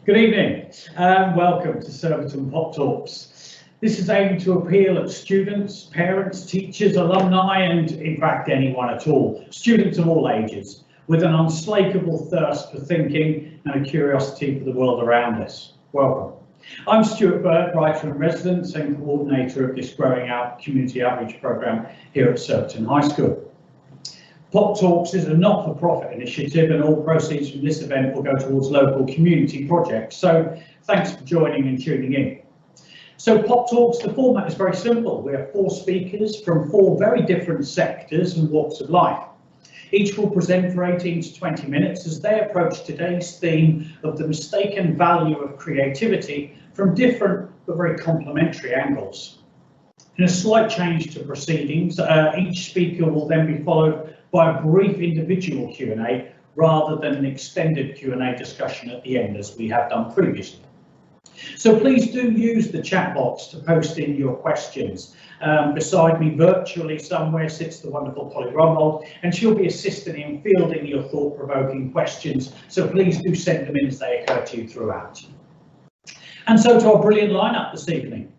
Good evening and welcome to Surbiton Pop Talks. This is aimed to appeal at students, parents, teachers, alumni and in fact anyone at all, students of all ages, with an unslakable thirst for thinking and a curiosity for the world around us. Welcome. I'm Stuart Bird, writer in residence and coordinator of this growing out community outreach programme here at Surbiton High School. Pop Talks is a not-for-profit initiative and all proceeds from this event will go towards local community projects. So thanks for joining and tuning in. So Pop Talks, the format is very simple. We have 4 speakers from 4 very different sectors and walks of life. Each will present for 18 to 20 minutes as they approach today's theme of the mistaken value of creativity from different but very complementary angles. In a slight change to proceedings, each speaker will then be followed by a brief individual Q&A rather than an extended Q&A discussion at the end as we have done previously. So please do use the chat box to post in your questions. Beside me virtually somewhere sits the wonderful Polly Romold and she'll be assisting in fielding your thought-provoking questions, so please do send them in as they occur to you throughout. And so to our brilliant lineup this evening.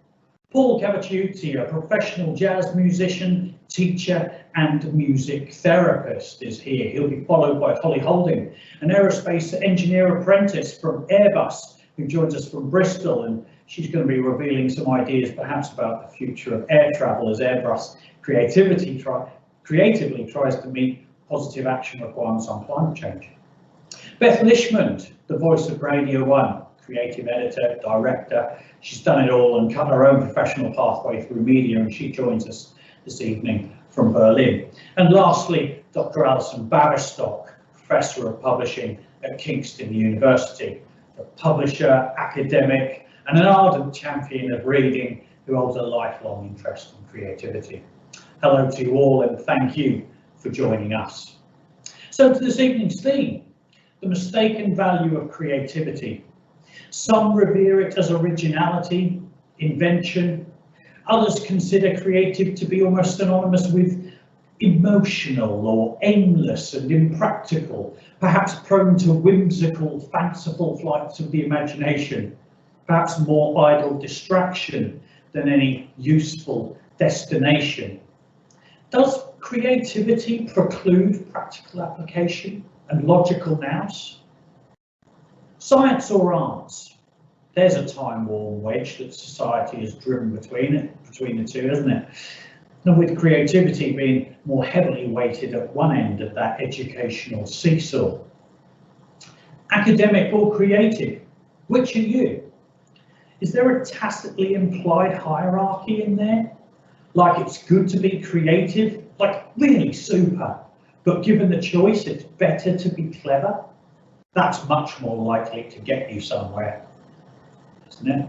Paul Cavacciuti, a professional jazz musician, teacher and music therapist, is here. He'll be followed by Holly Holding, an aerospace engineer apprentice from Airbus, who joins us from Bristol, and she's going to be revealing some ideas perhaps about the future of air travel as Airbus creatively tries to meet positive action requirements on climate change. Beth Lishmond, the voice of Radio 1, creative editor, director. She's done it all and cut her own professional pathway through media, and she joins us this evening from Berlin. And lastly, Dr. Alison Baverstock, Professor of Publishing at Kingston University, a publisher, academic, and an ardent champion of reading who holds a lifelong interest in creativity. Hello to you all and thank you for joining us. So to this evening's theme, the mistaken value of creativity. Some revere it as originality, invention. Others consider creative to be almost synonymous with emotional or aimless and impractical, perhaps prone to whimsical, fanciful flights of the imagination, perhaps more idle distraction than any useful destination. Does creativity preclude practical application and logical nous? Science or arts? There's a time-worn wedge that society has driven between the two, isn't it? And with creativity being more heavily weighted at one end of that educational seesaw. Academic or creative? Which are you? Is there a tacitly implied hierarchy in there? Like it's good to be creative, like really super, but given the choice, it's better to be clever? That's much more likely to get you somewhere, isn't it?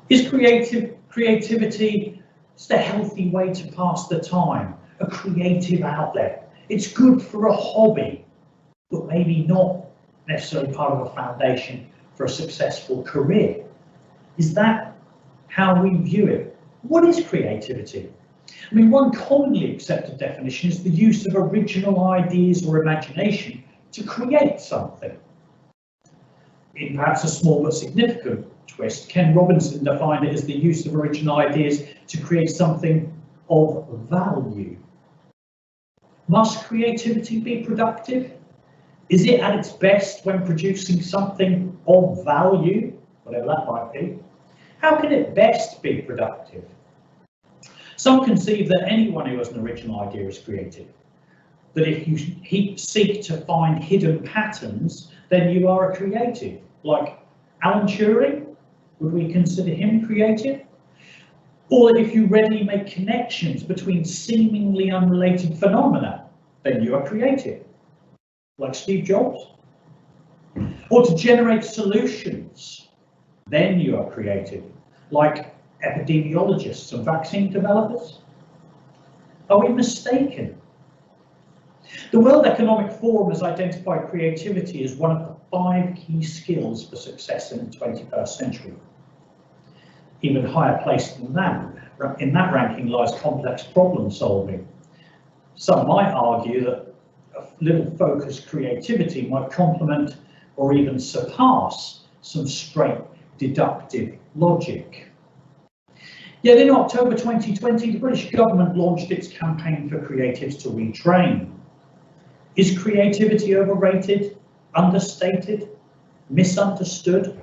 Is creativity just a healthy way to pass the time, a creative outlet? It's good for a hobby, but maybe not necessarily part of a foundation for a successful career. Is that how we view it? What is creativity? I mean, one commonly accepted definition is the use of original ideas or imagination to create something. In perhaps a small but significant twist, Ken Robinson defined it as the use of original ideas to create something of value. Must creativity be productive? Is it at its best when producing something of value, whatever that might be? How can it best be productive? Some conceive that anyone who has an original idea is creative. That if you seek to find hidden patterns, then you are a creative. Like Alan Turing, would we consider him creative? Or that if you readily make connections between seemingly unrelated phenomena, then you are creative. Like Steve Jobs. Or to generate solutions, then you are creative. Like epidemiologists and vaccine developers. Are we mistaken? The World Economic Forum has identified creativity as one of the 5 key skills for success in the 21st century. Even higher placed than that, in that ranking lies complex problem solving. Some might argue that a little focused creativity might complement or even surpass some straight deductive logic. Yet in October 2020, the British government launched its campaign for creatives to retrain. Is creativity overrated, understated, misunderstood?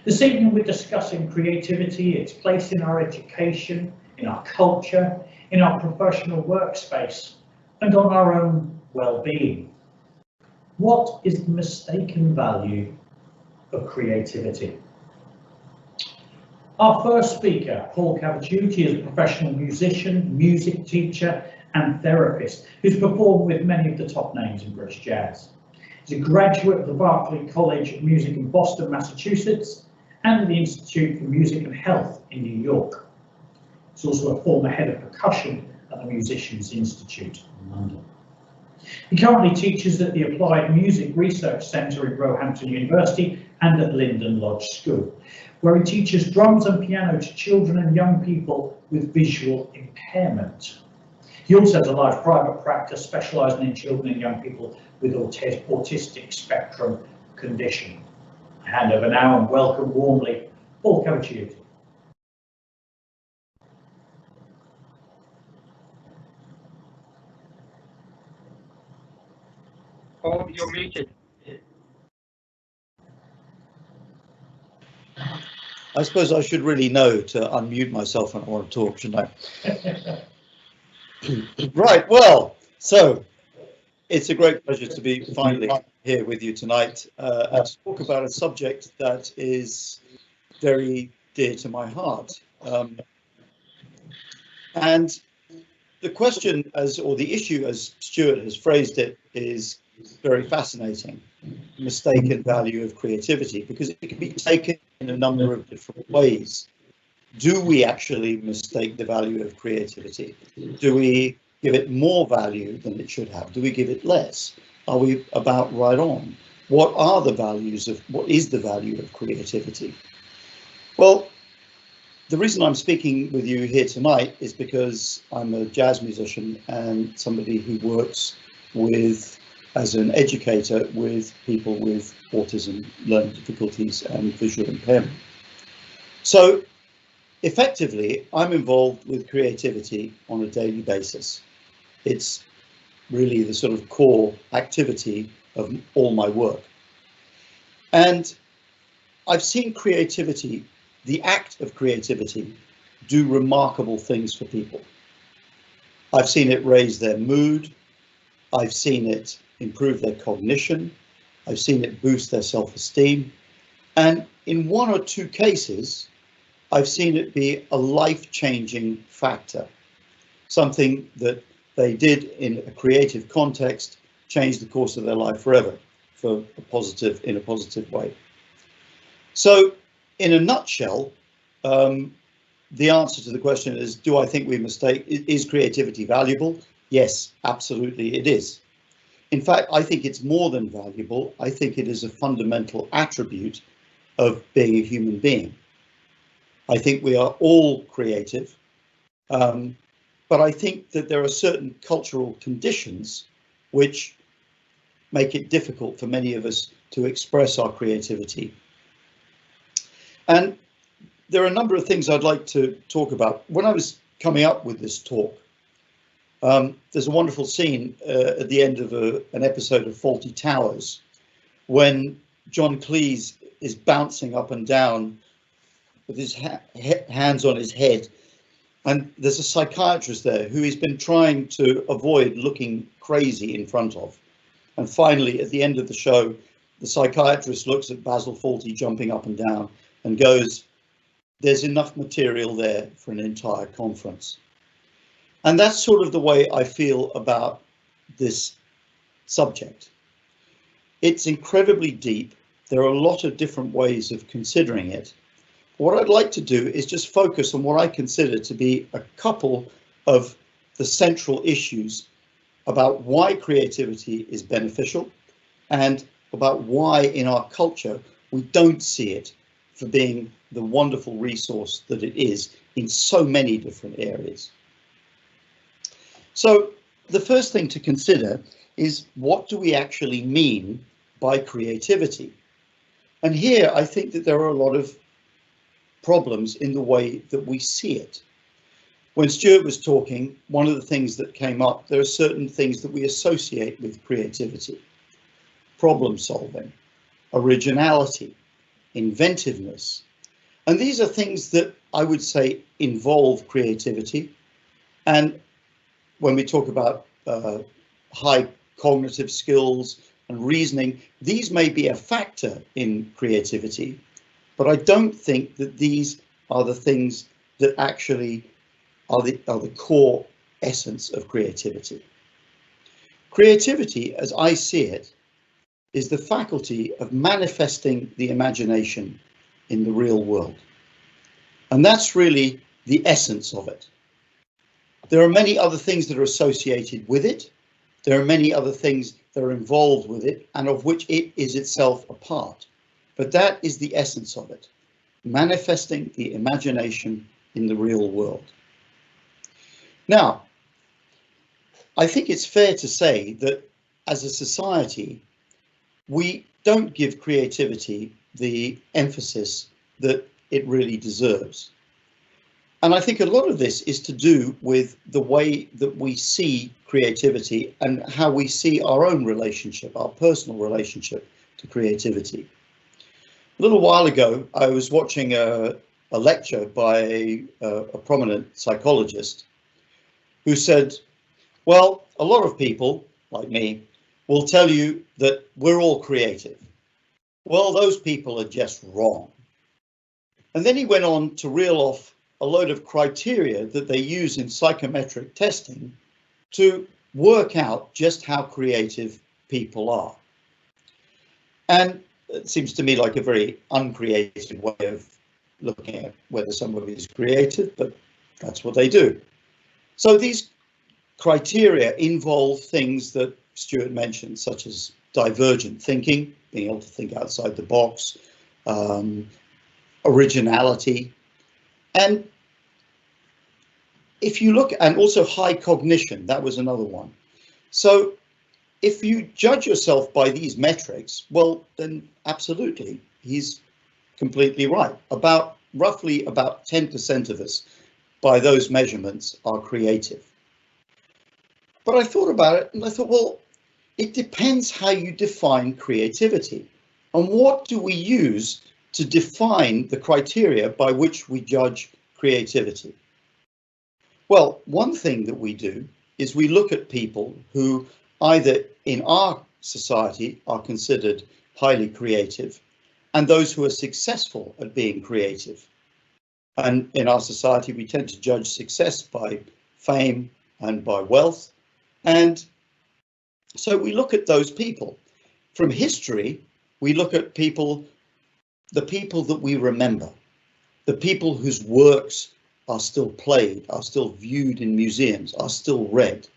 This evening we're discussing creativity, its place in our education, in our culture, in our professional workspace, and on our own well-being. What is the mistaken value of creativity? Our first speaker, Paul Cavacciuti, is a professional musician, music teacher, and therapist who's performed with many of the top names in British jazz. He's a graduate of the Berklee College of Music in Boston, Massachusetts, and the Institute for Music and Health in New York. He's also a former head of percussion at the Musicians Institute in London. He currently teaches at the Applied Music Research Centre in Roehampton University and at Linden Lodge School, where he teaches drums and piano to children and young people with visual impairment. He also has a large private practice specialising in children and young people with autistic spectrum condition. I hand over now and welcome warmly Paul Cavacciuti. Oh, you're muted. I suppose I should really know to unmute myself when I want to talk, shouldn't I? Right, well, so it's a great pleasure to be finally here with you tonight and to talk about a subject that is very dear to my heart. And the question, or the issue as Stuart has phrased it, is very fascinating. Mistaken value of creativity, because it can be taken in a number of different ways. Do we actually mistake the value of creativity? Do we give it more value than it should have? Do we give it less? Are we about right on? What is the value of creativity? Well, the reason I'm speaking with you here tonight is because I'm a jazz musician and somebody who works as an educator with people with autism, learning difficulties and visual impairment. So effectively, I'm involved with creativity on a daily basis. It's really the sort of core activity of all my work. And I've seen creativity, the act of creativity, do remarkable things for people. I've seen it raise their mood. I've seen it improve their cognition. I've seen it boost their self-esteem. And in one or two cases, I've seen it be a life-changing factor, something that they did in a creative context, change the course of their life forever in a positive way. So in a nutshell, the answer to the question is, do I think is creativity valuable? Yes, absolutely it is. In fact, I think it's more than valuable. I think it is a fundamental attribute of being a human being. I think we are all creative, but I think that there are certain cultural conditions which make it difficult for many of us to express our creativity. And there are a number of things I'd like to talk about. When I was coming up with this talk, there's a wonderful scene at the end of an episode of Fawlty Towers when John Cleese is bouncing up and down with his hands on his head, and there's a psychiatrist there who he's been trying to avoid looking crazy in front of. And finally, at the end of the show, the psychiatrist looks at Basil Fawlty jumping up and down and goes, "There's enough material there for an entire conference." And that's sort of the way I feel about this subject. It's incredibly deep. There are a lot of different ways of considering it. What I'd like to do is just focus on what I consider to be a couple of the central issues about why creativity is beneficial and about why in our culture we don't see it for being the wonderful resource that it is in so many different areas. So the first thing to consider is, what do we actually mean by creativity. And here I think that there are a lot of problems in the way that we see it. When Stuart was talking, one of the things that came up, there are certain things that we associate with creativity: problem solving, originality, inventiveness. And these are things that I would say involve creativity. And when we talk about high cognitive skills and reasoning, these may be a factor in creativity, but I don't think that these are the things that actually are the core essence of creativity. Creativity, as I see it, is the faculty of manifesting the imagination in the real world. And that's really the essence of it. There are many other things that are associated with it. There are many other things that are involved with it and of which it is itself a part. But that is the essence of it, manifesting the imagination in the real world. Now, I think it's fair to say that as a society, we don't give creativity the emphasis that it really deserves. And I think a lot of this is to do with the way that we see creativity and how we see our own relationship, our personal relationship to creativity. A little while ago, I was watching a lecture by a prominent psychologist who said, well, a lot of people, like me, will tell you that we're all creative. Well, those people are just wrong. And then he went on to reel off a load of criteria that they use in psychometric testing to work out just how creative people are. And it seems to me like a very uncreative way of looking at whether somebody is creative, but that's what they do. So these criteria involve things that Stuart mentioned, such as divergent thinking, being able to think outside the box, originality, and if you look, and also high cognition, that was another one. So if you judge yourself by these metrics, well, then absolutely, he's completely right. Roughly about 10% of us by those measurements are creative. But I thought about it and I thought, well, it depends how you define creativity and what do we use to define the criteria by which we judge creativity. Well, one thing that we do is we look at people who either in our society are considered highly creative and those who are successful at being creative. And in our society, we tend to judge success by fame and by wealth. And so we look at those people. From history, we look at people, the people that we remember, the people whose works are still played, are still viewed in museums, are still read.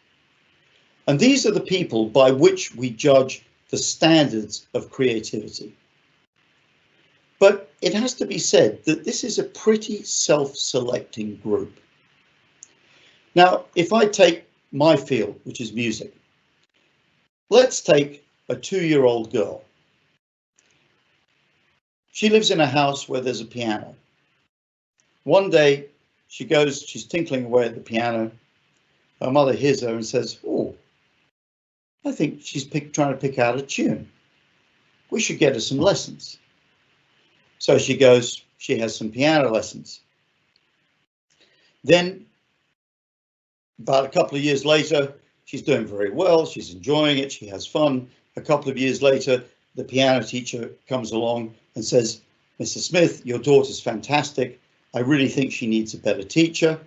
And these are the people by which we judge the standards of creativity. But it has to be said that this is a pretty self-selecting group. Now, if I take my field, which is music, let's take a 2-year-old girl. She lives in a house where there's a piano. One day she's tinkling away at the piano. Her mother hears her and says, oh, I think she's trying to pick out a tune. We should get her some lessons. So she goes, she has some piano lessons. Then about a couple of years later, she's doing very well. She's enjoying it. She has fun. A couple of years later, the piano teacher comes along and says, Mr. Smith, your daughter's fantastic. I really think she needs a better teacher.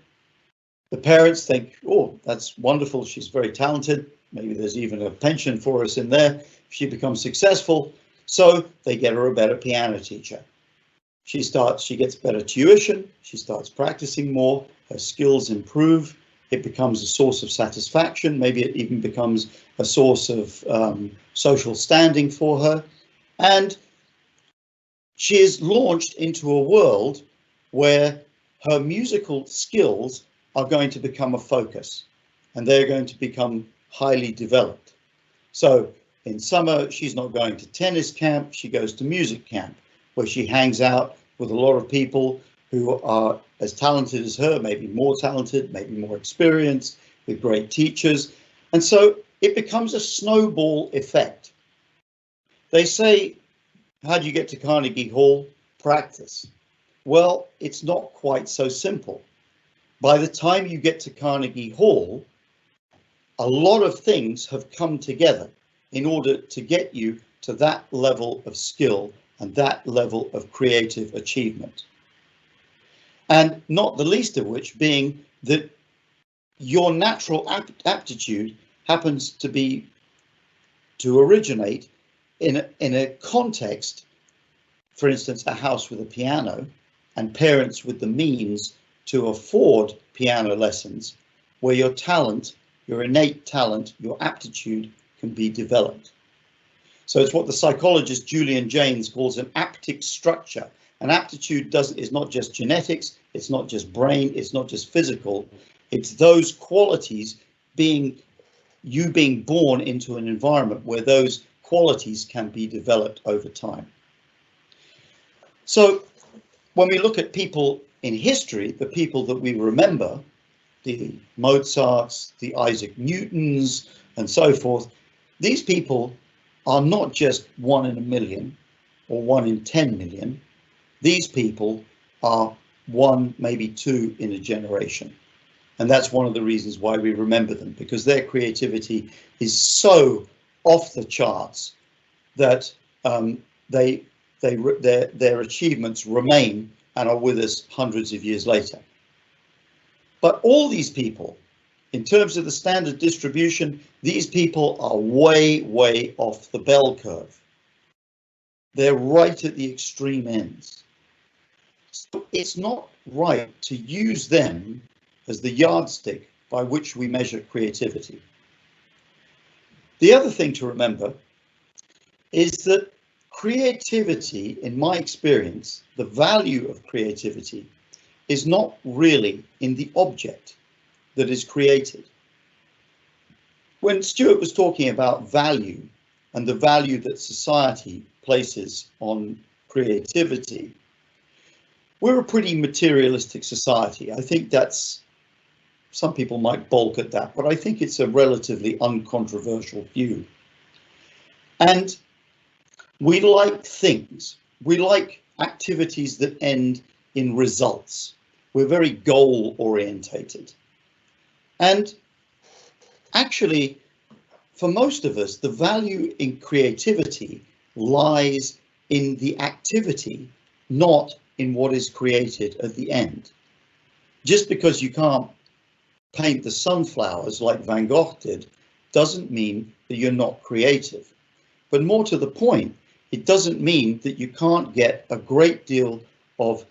The parents think, oh, that's wonderful. She's very talented. Maybe there's even a pension for us in there if she becomes successful. So they get her a better piano teacher. She gets better tuition. She starts practicing more. Her skills improve. It becomes a source of satisfaction. Maybe it even becomes a source of social standing for her. And she is launched into a world where her musical skills are going to become a focus and they're going to become highly developed. So in summer, she's not going to tennis camp, she goes to music camp, where she hangs out with a lot of people who are as talented as her, maybe more talented, maybe more experienced, with great teachers. And so it becomes a snowball effect. They say, how do you get to Carnegie Hall? Practice. Well, it's not quite so simple. By the time you get to Carnegie Hall, a lot of things have come together in order to get you to that level of skill and that level of creative achievement. And not the least of which being that your natural aptitude happens to originate in a context, for instance, a house with a piano and parents with the means to afford piano lessons, where your talent, your innate talent, your aptitude can be developed. So it's what the psychologist Julian Jaynes calls an aptic structure. An aptitude is not just genetics, it's not just brain, it's not just physical, it's those qualities being born into an environment where those qualities can be developed over time. So when we look at people in history, the people that we remember, the Mozarts, the Isaac Newtons, and so forth, these people are not just 1 in a million or 1 in 10 million. These people are 1, maybe 2 in a generation. And that's one of the reasons why we remember them, because their creativity is so off the charts that their achievements remain and are with us hundreds of years later. But all these people, in terms of the standard distribution, these people are way, way off the bell curve. They're right at the extreme ends. So it's not right to use them as the yardstick by which we measure creativity. The other thing to remember is that creativity, in my experience, the value of creativity is not really in the object that is created. When Stuart was talking about value and the value that society places on creativity, we're a pretty materialistic society. I think that's, some people might balk at that, but I think it's a relatively uncontroversial view. And we like things. We like activities that end in results. We're very goal orientated. And actually, for most of us, the value in creativity lies in the activity, not in what is created at the end. Just because you can't paint the sunflowers like Van Gogh did, doesn't mean that you're not creative. But more to the point, it doesn't mean that you can't get a great deal of,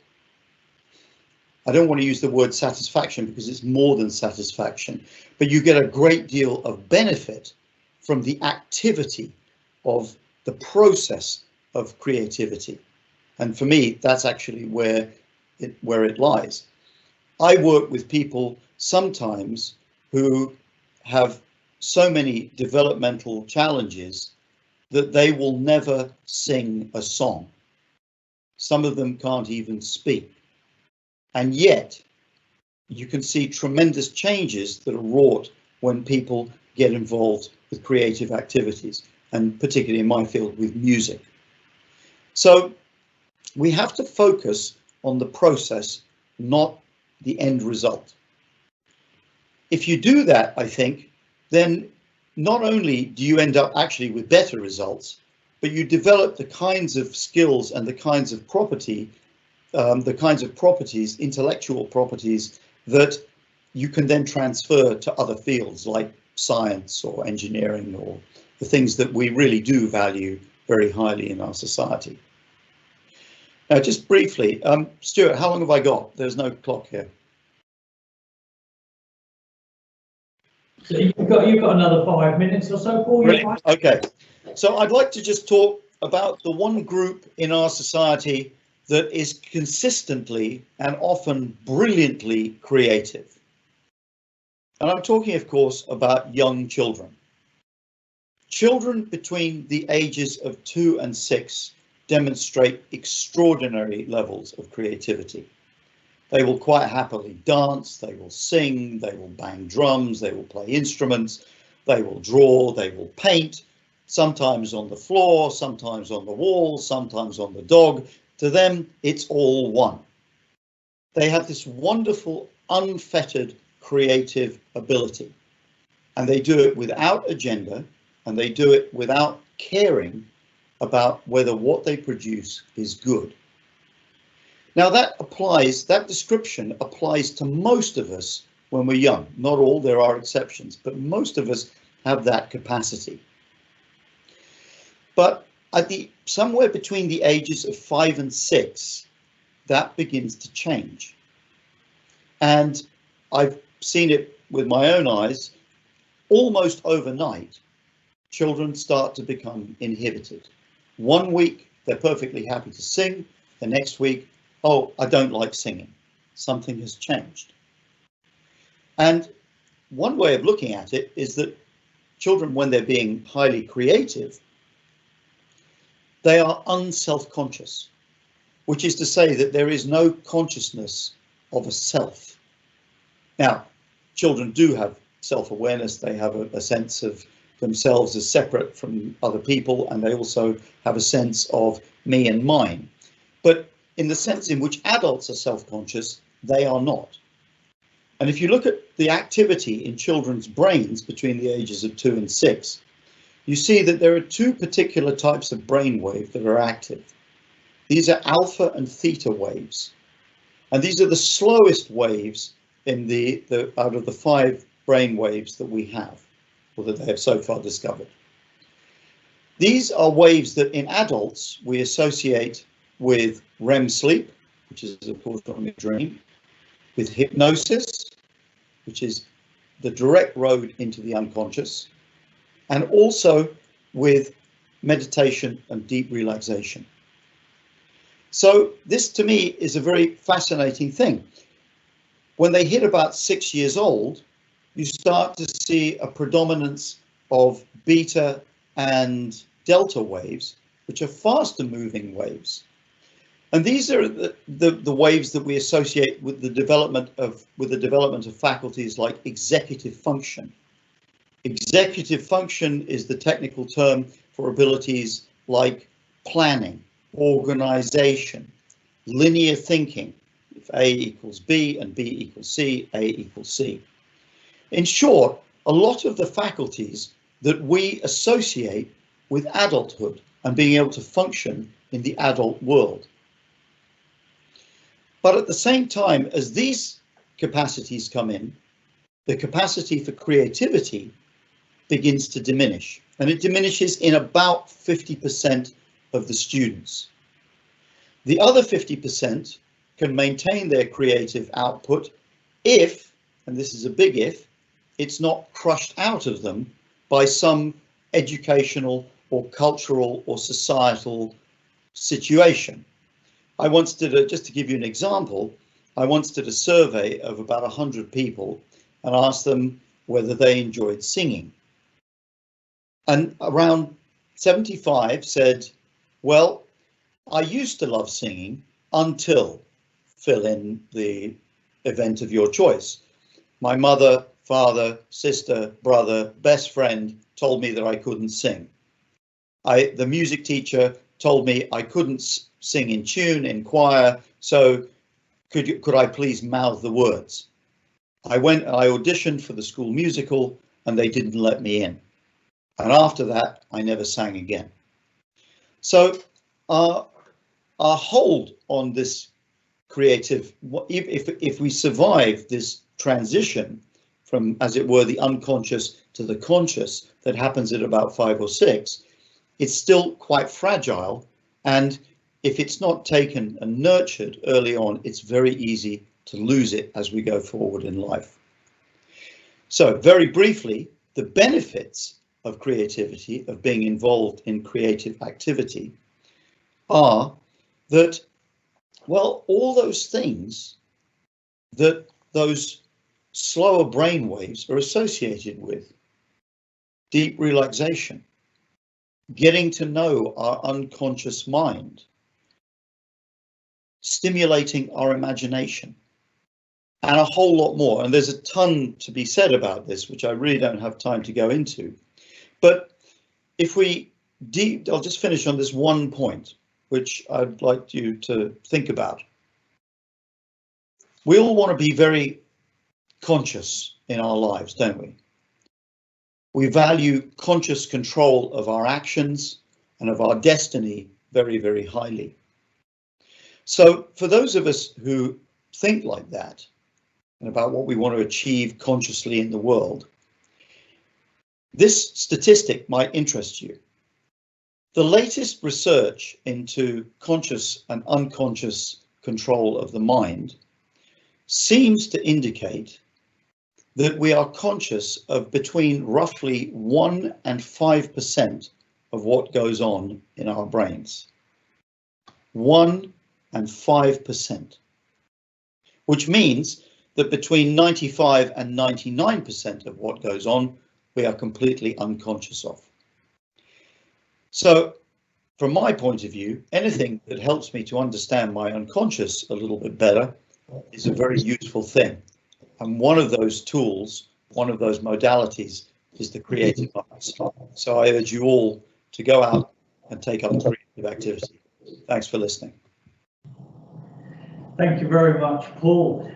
I don't want to use the word satisfaction because it's more than satisfaction, but you get a great deal of benefit from the activity of the process of creativity. And for me, that's actually where it lies. I work with people sometimes who have so many developmental challenges that they will never sing a song. Some of them can't even speak. And yet, you can see tremendous changes that are wrought when people get involved with creative activities, and particularly in my field with music. So we have to focus on the process, not the end result. If you do that, I think, then not only do you end up actually with better results, but you develop the kinds of skills and the kinds of properties, intellectual properties, that you can then transfer to other fields like science or engineering or the things that we really do value very highly in our society. Now, just briefly, Stuart, how long have I got? There's no clock here. So you've got another 5 minutes or so, Paul. Brilliant. Okay, so I'd like to just talk about the one group in our society that is consistently and often brilliantly creative. And I'm talking, of course, about young children. Children between the ages of 2 and 6 demonstrate extraordinary levels of creativity. They will quite happily dance, they will sing, they will bang drums, they will play instruments, they will draw, they will paint, sometimes on the floor, sometimes on the wall, sometimes on the dog. To them, it's all one. They have this wonderful, unfettered creative ability, and they do it without agenda, and they do it without caring about whether what they produce is good. Now that description applies to most of us when we're young. Not all, there are exceptions, but most of us have that capacity. But somewhere between the ages of 5 and 6, that begins to change. And I've seen it with my own eyes. Almost overnight, children start to become inhibited. One week, they're perfectly happy to sing. The next week, oh, I don't like singing. Something has changed. And one way of looking at it is that children, when they're being highly creative, they are unself-conscious, which is to say that there is no consciousness of a self. Now, children do have self-awareness. They have a sense of themselves as separate from other people, and they also have a sense of me and mine. But in the sense in which adults are self-conscious, they are not. And if you look at the activity in children's brains between the ages of 2 and 6, you see that there are two particular types of brainwave that are active. These are alpha and theta waves. And these are the slowest waves in out of the 5 brain waves that we have, or that they have so far discovered. These are waves that in adults we associate with REM sleep, which is of course from a dream, with hypnosis, which is the direct road into the unconscious, and also with meditation and deep relaxation. So this to me is a very fascinating thing. When they hit about 6 years old, you start to see a predominance of beta and delta waves, which are faster moving waves. And these are the waves that we associate with the development of faculties like executive function. Executive function is the technical term for abilities like planning, organization, linear thinking. If A equals B and B equals C, A equals C. In short, a lot of the faculties that we associate with adulthood and being able to function in the adult world. But at the same time as these capacities come in, the capacity for creativity begins to diminish, and it diminishes in about 50% of the students. The other 50% can maintain their creative output if, and this is a big if, it's not crushed out of them by some educational or cultural or societal situation. I once did just to give you an example, I once did a survey of about 100 people and asked them whether they enjoyed singing. And around 75 said, well, I used to love singing until, fill in the event of your choice. My mother, father, sister, brother, best friend told me that I couldn't sing. The music teacher told me I couldn't sing in tune, in choir, so could I please mouth the words? I auditioned for the school musical and they didn't let me in. And after that, I never sang again. So our hold on this creative, if we survive this transition from, as it were, the unconscious to the conscious that happens at about 5 or 6, it's still quite fragile. And if it's not taken and nurtured early on, it's very easy to lose it as we go forward in life. So very briefly, the benefits of creativity, of being involved in creative activity, are that, well, all those things that those slower brain waves are associated with: deep relaxation, getting to know our unconscious mind, stimulating our imagination, and a whole lot more. And there's a ton to be said about this, which I really don't have time to go into. But if we I'll just finish on this one point, which I'd like you to think about. We all want to be very conscious in our lives, don't we? We value conscious control of our actions and of our destiny very, very highly. So for those of us who think like that, and about what we want to achieve consciously in the world, this statistic might interest you. The latest research into conscious and unconscious control of the mind seems to indicate that we are conscious of between roughly 1 and 5% of what goes on in our brains. 1 and 5%, which means that between 95 and 99% of what goes on, we are completely unconscious of. So from my point of view, anything that helps me to understand my unconscious a little bit better is a very useful thing. And one of those tools, one of those modalities is the creative arts. So I urge you all to go out and take up creative activity. Thanks for listening. Thank you very much, Paul.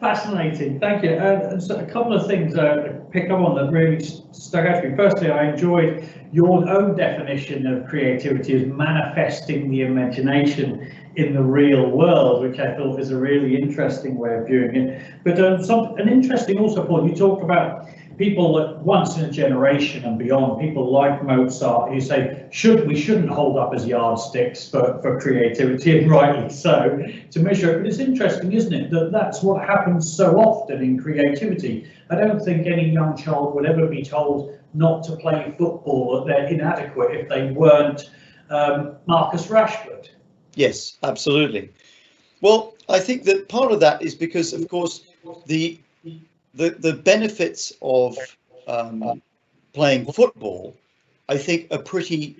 Fascinating, thank you. So a couple of things to pick up on that really stuck out to me. Firstly, I enjoyed your own definition of creativity as manifesting the imagination in the real world, which I thought was a really interesting way of viewing it. But an interesting also, Paul, you talked about people that once in a generation and beyond, people like Mozart, who say we shouldn't hold up as yardsticks for creativity, and rightly so, to measure it. But it's interesting, isn't it, that that's what happens so often in creativity. I don't think any young child would ever be told not to play football, that they're inadequate if they weren't Marcus Rashford. Yes, absolutely. Well, I think that part of that is because, of course, the benefits of playing football, I think, are pretty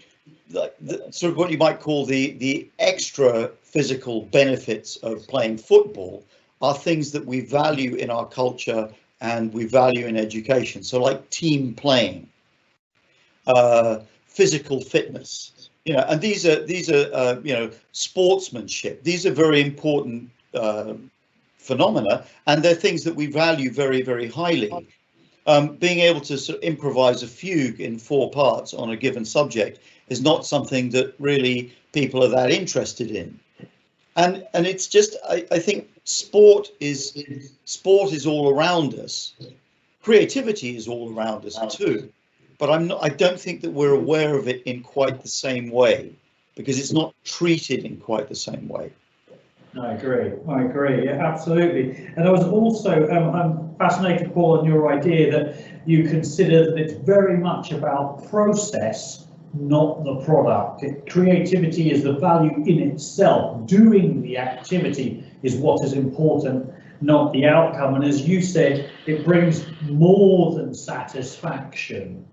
sort of what you might call the extra physical benefits of playing football are things that we value in our culture and we value in education. So like team playing, physical fitness, and these are sportsmanship. These are very important phenomena, and they're things that we value very, very highly. Being able to sort of improvise a fugue in 4 parts on a given subject is not something that really people are that interested in. And it's just, I think sport is all around us. Creativity is all around us too, but I don't think that we're aware of it in quite the same way, because it's not treated in quite the same way. I agree, yeah, absolutely. And I was also, I'm fascinated, Paul, on your idea that you consider that it's very much about process, not the product. Creativity is the value in itself. Doing the activity is what is important, not the outcome. And as you said, it brings more than satisfaction.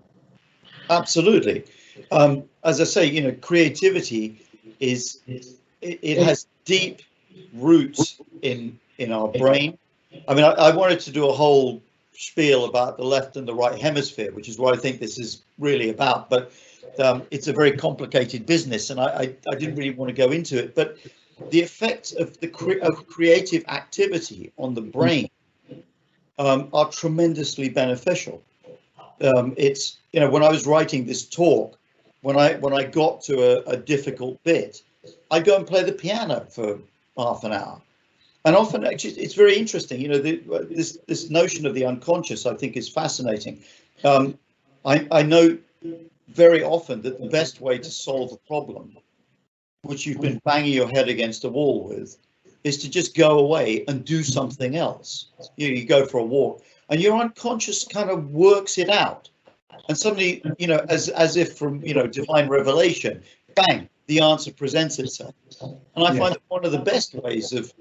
Absolutely. As I say, creativity it has deep roots in our brain. I mean, I wanted to do a whole spiel about the left and the right hemisphere, which is what I think this is really about, but it's a very complicated business, and I didn't really want to go into it. But the effects of creative activity on the brain are tremendously beneficial. It's, when I was writing this talk, when I got to a difficult bit, I'd go and play the piano for half an hour. And often, actually, it's very interesting. This notion of the unconscious, I think, is fascinating. I know very often that the best way to solve a problem, which you've been banging your head against a wall with, is to just go away and do something else. You go for a walk, and your unconscious kind of works it out. And suddenly, as if from, divine revelation, bang, the answer presents itself. And I find that one of the best ways of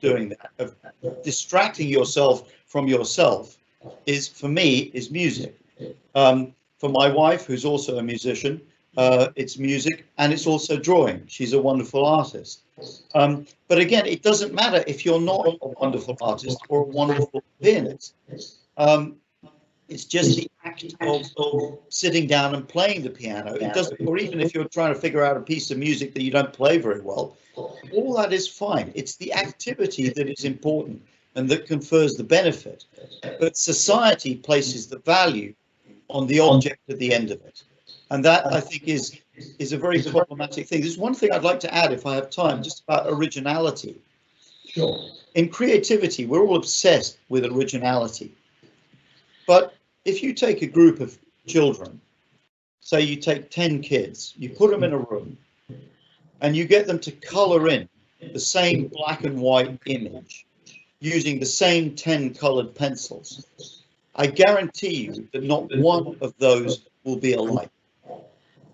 doing that, of distracting yourself from yourself, is, for me, is music. For my wife, who's also a musician, it's music, and it's also drawing. She's a wonderful artist. But again, it doesn't matter if you're not a wonderful artist or a wonderful pianist. It's just the act of sitting down and playing the piano. It doesn't, or even if you're trying to figure out a piece of music that you don't play very well, all that is fine. It's the activity that is important and that confers the benefit. But society places the value on the object at the end of it. And that, I think, is a very problematic thing. There's one thing I'd like to add, if I have time, just about originality. Sure. In creativity, we're all obsessed with originality. But if you take a group of children, say you take 10 kids, you put them in a room, and you get them to colour in the same black and white image using the same 10 coloured pencils, I guarantee you that not one of those will be alike.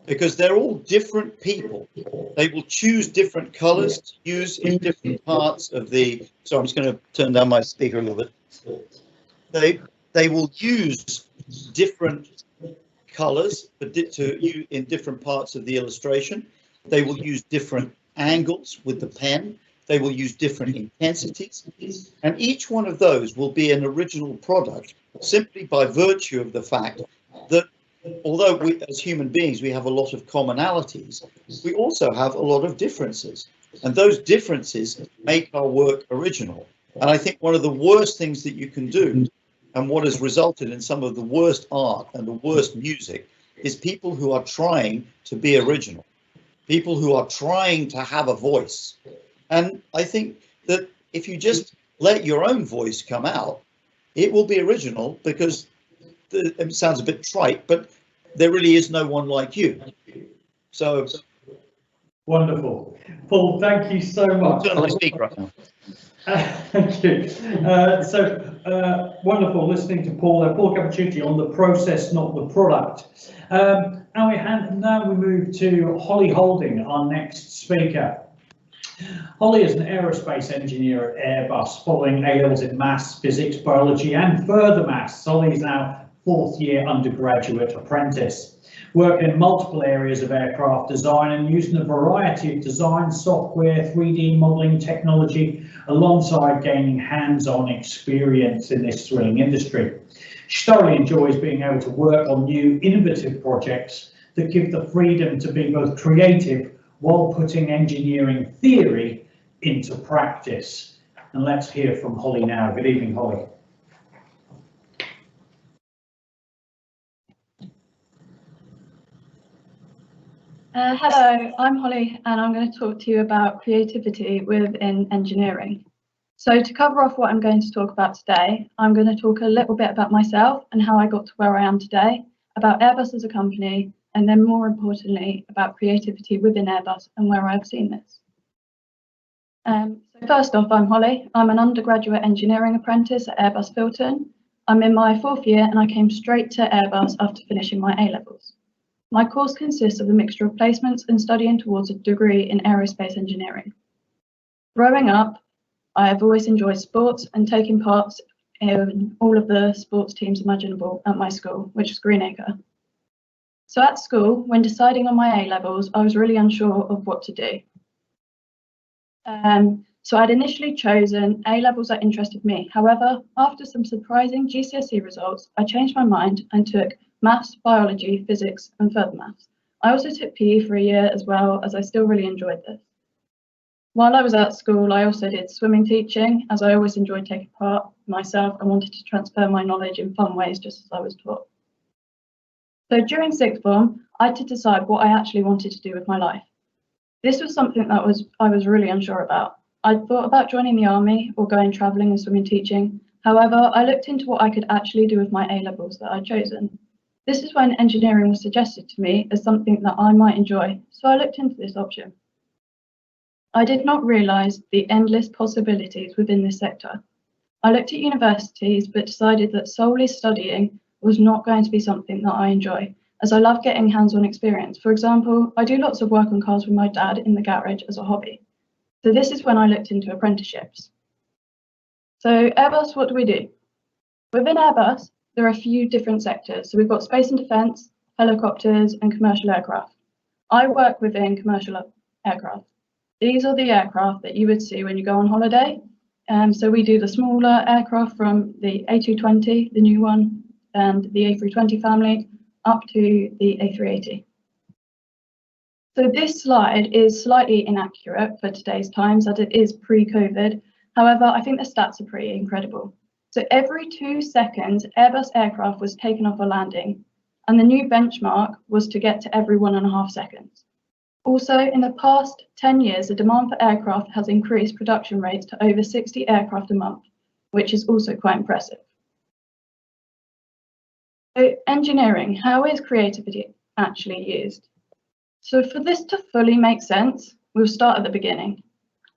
Because they're all different people. They will choose different colours to use in different parts of the... So I'm just going to turn down my speaker a little bit. They will use different colours in different parts of the illustration. They will use different angles with the pen. They will use different intensities. And each one of those will be an original product simply by virtue of the fact that although we, as human beings, we have a lot of commonalities, we also have a lot of differences. And those differences make our work original. And I think one of the worst things that you can do, and what has resulted in some of the worst art and the worst music, is people who are trying to be original, people who are trying to have a voice. And I think that if you just let your own voice come out, it will be original, because it sounds a bit trite, but there really is no one like you. So wonderful. Paul, thank you so much. I'm on the speaker right now. Thank you. Wonderful listening to Paul Cappucci on the process, not the product. Now we move to Holly Holding, our next speaker. Holly is an aerospace engineer at Airbus, following A-levels in maths, physics, biology and further maths. Holly is now fourth year undergraduate apprentice, working in multiple areas of aircraft design and using a variety of design software, 3D modelling technology, alongside gaining hands-on experience in this thrilling industry. She thoroughly enjoys being able to work on new innovative projects that give the freedom to be both creative while putting engineering theory into practice. And let's hear from Holly now. Good evening, Holly. Hello, I'm Holly, and I'm going to talk to you about creativity within engineering. So to cover off what I'm going to talk about today, I'm going to talk a little bit about myself and how I got to where I am today, about Airbus as a company, and then more importantly, about creativity within Airbus and where I've seen this. So first off, I'm Holly. I'm an undergraduate engineering apprentice at Airbus Filton. I'm in my fourth year and I came straight to Airbus after finishing my A-levels. My course consists of a mixture of placements and studying towards a degree in aerospace engineering. Growing up, I have always enjoyed sports and taking part in all of the sports teams imaginable at my school, which is Greenacre. So at school, when deciding on my A-levels, I was really unsure of what to do. So I'd initially chosen A-levels that interested me. However, after some surprising GCSE results, I changed my mind and took maths, biology, physics, and further maths. I also took PE for a year as well, as I still really enjoyed this. While I was at school, I also did swimming teaching, as I always enjoyed taking part myself and wanted to transfer my knowledge in fun ways, just as I was taught. So during sixth form, I had to decide what I actually wanted to do with my life. This was something that I was really unsure about. I'd thought about joining the army or going travelling and swimming teaching. However, I looked into what I could actually do with my A-levels that I'd chosen. This is when engineering was suggested to me as something that I might enjoy, so I looked into this option. I did not realise the endless possibilities within this sector. I looked at universities but decided that solely studying was not going to be something that I enjoy, as I love getting hands-on experience. For example, I do lots of work on cars with my dad in the garage as a hobby. So this is when I looked into apprenticeships. So Airbus, what do we do? Within Airbus, there are a few different sectors. So we've got space and defence, helicopters and commercial aircraft. I work within commercial aircraft. These are the aircraft that you would see when you go on holiday. So we do the smaller aircraft from the A220, the new one, and the A320 family, up to the A380. So this slide is slightly inaccurate for today's times, as it is pre-COVID. However, I think the stats are pretty incredible. So every 2 seconds, Airbus aircraft was taken off a landing, and the new benchmark was to get to every 1.5 seconds. Also, in the past 10 years, the demand for aircraft has increased production rates to over 60 aircraft a month, which is also quite impressive. So engineering, how is creativity actually used? So for this to fully make sense, we'll start at the beginning.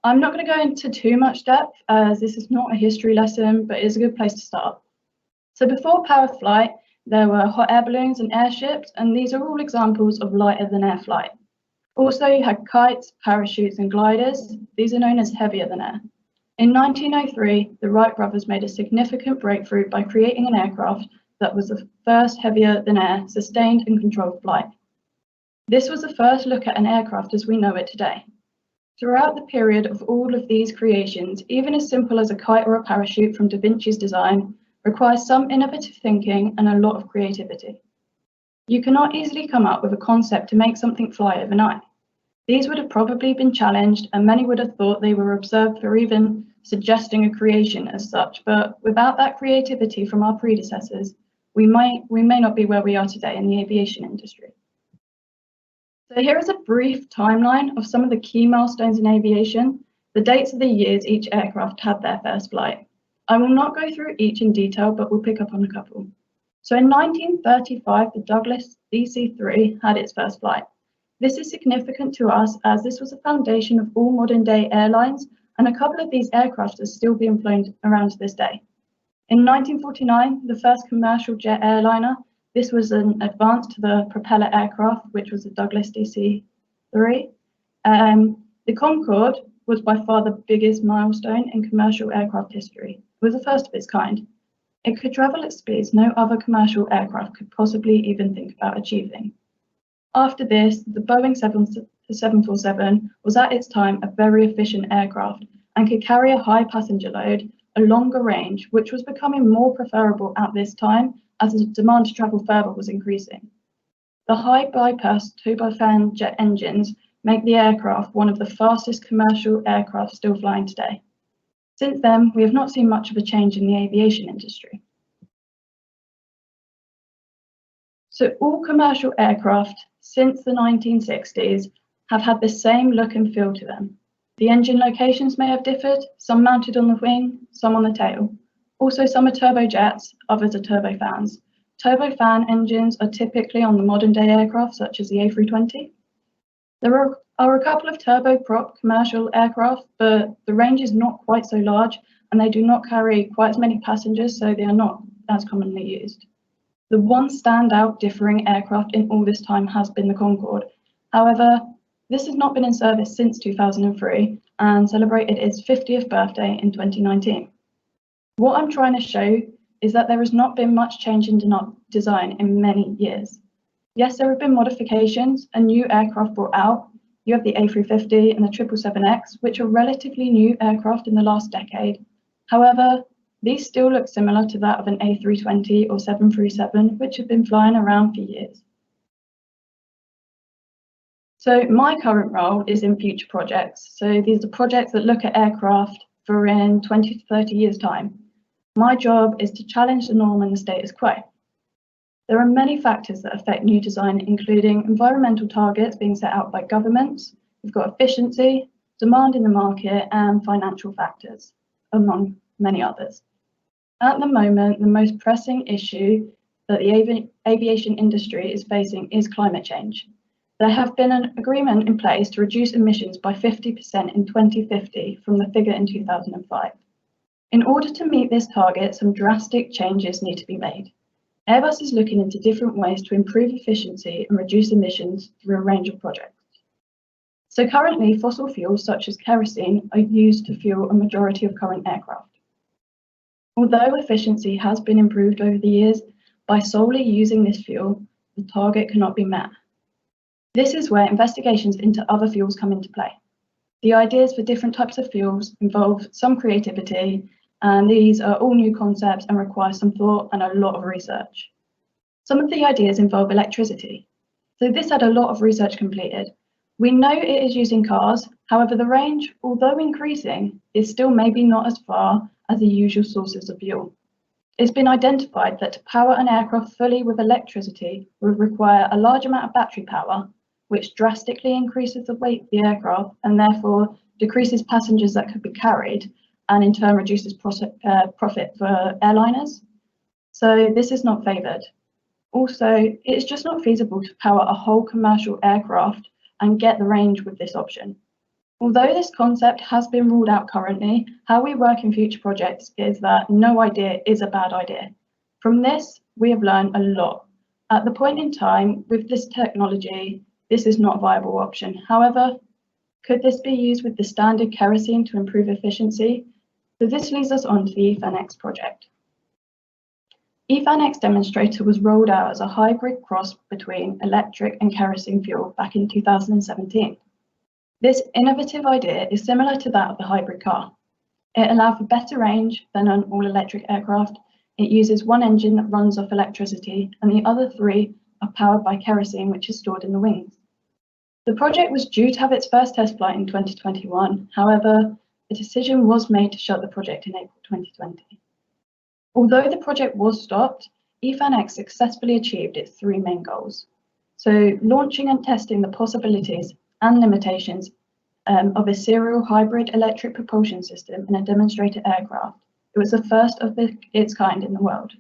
I'm not going to go into too much depth, as this is not a history lesson, but it's a good place to start. So before powered flight, there were hot air balloons and airships, and these are all examples of lighter than air flight. Also, you had kites, parachutes, and gliders. These are known as heavier than air. In 1903, the Wright brothers made a significant breakthrough by creating an aircraft that was the first heavier than air, sustained and controlled flight. This was the first look at an aircraft as we know it today. Throughout the period of all of these creations, even as simple as a kite or a parachute from Da Vinci's design, requires some innovative thinking and a lot of creativity. You cannot easily come up with a concept to make something fly overnight. These would have probably been challenged, and many would have thought they were observed for even suggesting a creation as such, but without that creativity from our predecessors, we may not be where we are today in the aviation industry. So here is a brief timeline of some of the key milestones in aviation, the dates of the years each aircraft had their first flight. I will not go through each in detail, but we'll pick up on a couple. So in 1935, the Douglas DC-3 had its first flight. This is significant to us as this was the foundation of all modern day airlines, and a couple of these aircraft are still being flown around to this day. In 1949, the first commercial jet airliner, this was an advance to the propeller aircraft, which was the Douglas DC-3. The Concorde was by far the biggest milestone in commercial aircraft history. It was the first of its kind. It could travel at speeds no other commercial aircraft could possibly even think about achieving. After this, the Boeing 747 was at its time a very efficient aircraft and could carry a high passenger load, a longer range, which was becoming more preferable at this time as the demand to travel further was increasing. The high bypass turbofan jet engines make the aircraft one of the fastest commercial aircraft still flying today. Since then, we have not seen much of a change in the aviation industry. So all commercial aircraft since the 1960s have had the same look and feel to them. The engine locations may have differed, some mounted on the wing, some on the tail. Also, some are turbojets, others are turbofans. Turbofan engines are typically on the modern day aircraft, such as the A320. There are a couple of turboprop commercial aircraft, but the range is not quite so large, and they do not carry quite as many passengers, so they are not as commonly used. The one standout differing aircraft in all this time has been the Concorde. However, this has not been in service since 2003 and celebrated its 50th birthday in 2019. What I'm trying to show is that there has not been much change in design in many years. Yes, there have been modifications and new aircraft brought out. You have the A350 and the 777X, which are relatively new aircraft in the last decade. However, these still look similar to that of an A320 or 737, which have been flying around for years. So my current role is in future projects. So these are projects that look at aircraft for in 20 to 30 years' time. My job is to challenge the norm and the status quo. There are many factors that affect new design, including environmental targets being set out by governments. We've got efficiency, demand in the market, and financial factors, among many others. At the moment, the most pressing issue that the aviation industry is facing is climate change. There have been an agreement in place to reduce emissions by 50% in 2050 from the figure in 2005. In order to meet this target, some drastic changes need to be made. Airbus is looking into different ways to improve efficiency and reduce emissions through a range of projects. So currently, fossil fuels such as kerosene are used to fuel a majority of current aircraft. Although efficiency has been improved over the years, by solely using this fuel, the target cannot be met. This is where investigations into other fuels come into play. The ideas for different types of fuels involve some creativity, and these are all new concepts and require some thought and a lot of research. Some of the ideas involve electricity. So this had a lot of research completed. We know it is used in cars, however the range, although increasing, is still maybe not as far as the usual sources of fuel. It's been identified that to power an aircraft fully with electricity would require a large amount of battery power, which drastically increases the weight of the aircraft and therefore decreases passengers that could be carried, and in turn reduces profit for airliners. So this is not favoured. Also, it's just not feasible to power a whole commercial aircraft and get the range with this option. Although this concept has been ruled out currently, how we work in future projects is that no idea is a bad idea. From this, we have learned a lot. At the point in time, with this technology, this is not a viable option. However, could this be used with the standard kerosene to improve efficiency? So this leads us on to the eFanX project. eFanX demonstrator was rolled out as a hybrid cross between electric and kerosene fuel back in 2017. This innovative idea is similar to that of the hybrid car. It allows for better range than an all-electric aircraft. It uses one engine that runs off electricity, and the other three are powered by kerosene, which is stored in the wings. The project was due to have its first test flight in 2021. However, the decision was made to shut the project in April 2020. Although the project was stopped, eFanX successfully achieved its three main goals. So launching and testing the possibilities and limitations of a serial hybrid electric propulsion system in a demonstrator aircraft. It was the first of its kind in the world.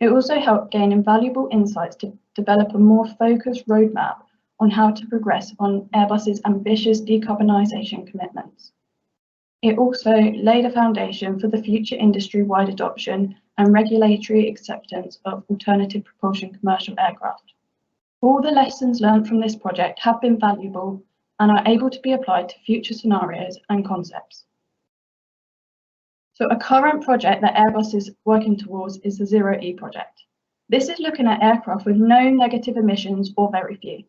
It also helped gain invaluable insights to develop a more focused roadmap on how to progress on Airbus's ambitious decarbonisation commitments. It also laid a foundation for the future industry-wide adoption and regulatory acceptance of alternative propulsion commercial aircraft. All the lessons learned from this project have been valuable and are able to be applied to future scenarios and concepts. So a current project that Airbus is working towards is the Zero E project. This is looking at aircraft with no negative emissions or very few.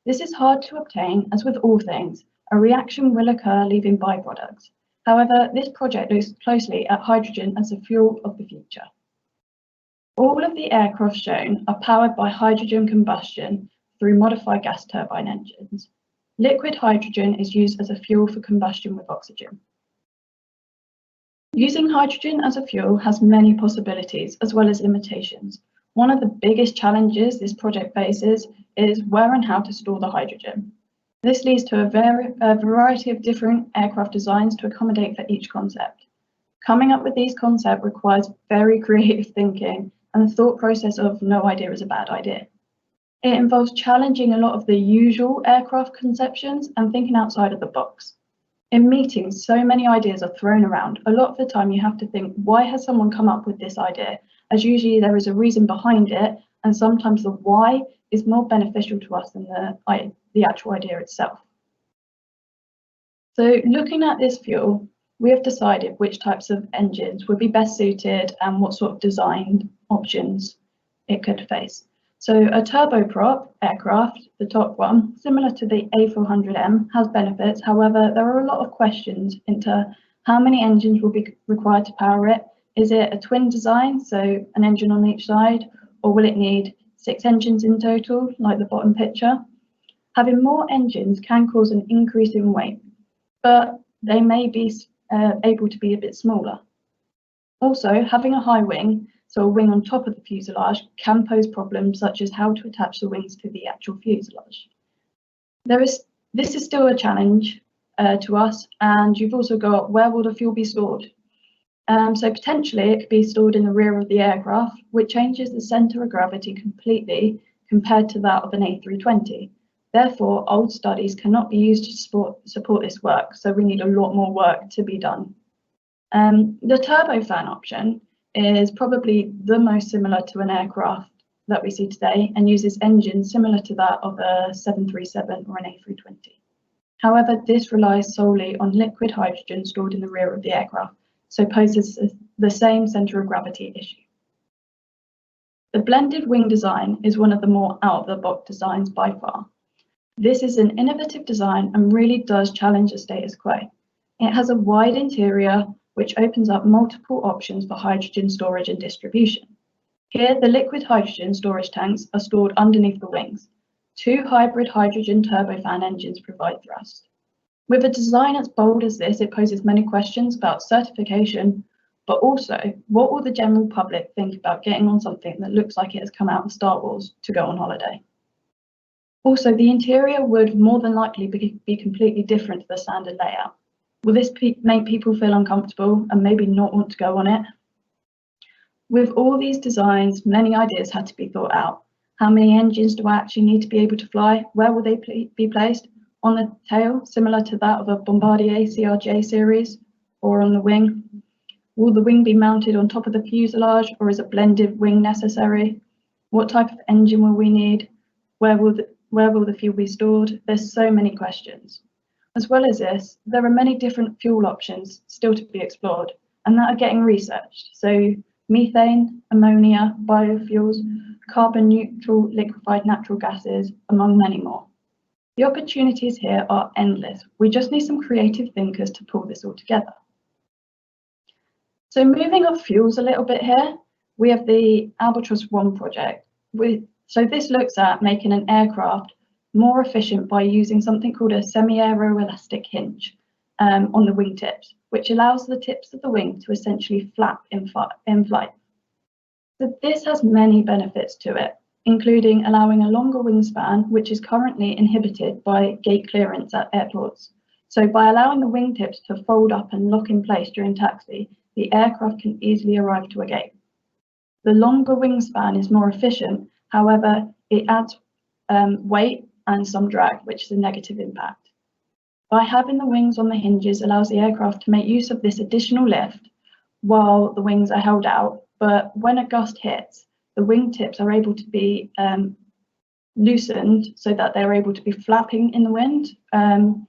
This is hard to obtain, as with all things, a reaction will occur leaving byproducts. However, this project looks closely at hydrogen as the fuel of the future. All of the aircraft shown are powered by hydrogen combustion through modified gas turbine engines. Liquid hydrogen is used as a fuel for combustion with oxygen. Using hydrogen as a fuel has many possibilities as well as limitations. One of the biggest challenges this project faces is where and how to store the hydrogen. This leads to a variety of different aircraft designs to accommodate for each concept. Coming up with these concepts requires very creative thinking and the thought process of no idea is a bad idea. It involves challenging a lot of the usual aircraft conceptions and thinking outside of the box. In meetings, so many ideas are thrown around. A lot of the time you have to think, why has someone come up with this idea? As usually there is a reason behind it, and sometimes the why is more beneficial to us than the actual idea itself. So looking at this fuel, we have decided which types of engines would be best suited and what sort of design options it could face. So a turboprop aircraft, the top one, similar to the A400M, has benefits. However, there are a lot of questions into how many engines will be required to power it. Is it a twin design, so an engine on each side, or will it need 6 engines in total, like the bottom picture? Having more engines can cause an increase in weight, but they may be able to be a bit smaller. Also, having a high wing, so a wing on top of the fuselage, can pose problems such as how to attach the wings to the actual fuselage. This is still a challenge to us, and you've also got where will the fuel be stored? So potentially it could be stored in the rear of the aircraft, which changes the centre of gravity completely compared to that of an A320. Therefore, old studies cannot be used to support this work, so we need a lot more work to be done. The turbofan option is probably the most similar to an aircraft that we see today and uses engines similar to that of a 737 or an A320. However, this relies solely on liquid hydrogen stored in the rear of the aircraft, so poses the same centre of gravity issue. The blended wing design is one of the more out-of-the-box designs by far. This is an innovative design and really does challenge the status quo. It has a wide interior which opens up multiple options for hydrogen storage and distribution. Here, the liquid hydrogen storage tanks are stored underneath the wings. 2 hybrid hydrogen turbofan engines provide thrust. With a design as bold as this, it poses many questions about certification, but also what will the general public think about getting on something that looks like it has come out of Star Wars to go on holiday? Also, the interior would more than likely be completely different to the standard layout. Will this make people feel uncomfortable and maybe not want to go on it? With all these designs, many ideas had to be thought out. How many engines do I actually need to be able to fly? Where will they be placed? On the tail, similar to that of a Bombardier CRJ series, or on the wing? Will the wing be mounted on top of the fuselage, or is a blended wing necessary? What type of engine will we need? Where will the fuel be stored? There's so many questions. As well as this, there are many different fuel options still to be explored and that are getting researched. So methane, ammonia, biofuels, carbon neutral liquefied natural gases, among many more. The opportunities here are endless. We just need some creative thinkers to pull this all together. So moving off fuels a little bit here, we have the Albatros 1 project. So this looks at making an aircraft more efficient by using something called a semi-aero-elastic hinge on the wingtips, which allows the tips of the wing to essentially flap in flight. So this has many benefits to it, including allowing a longer wingspan, which is currently inhibited by gate clearance at airports. So by allowing the wingtips to fold up and lock in place during taxi, the aircraft can easily arrive to a gate. The longer wingspan is more efficient, however, it adds weight and some drag, which is a negative impact. By having the wings on the hinges allows the aircraft to make use of this additional lift while the wings are held out, but when a gust hits, the wingtips are able to be loosened so that they're able to be flapping in the wind and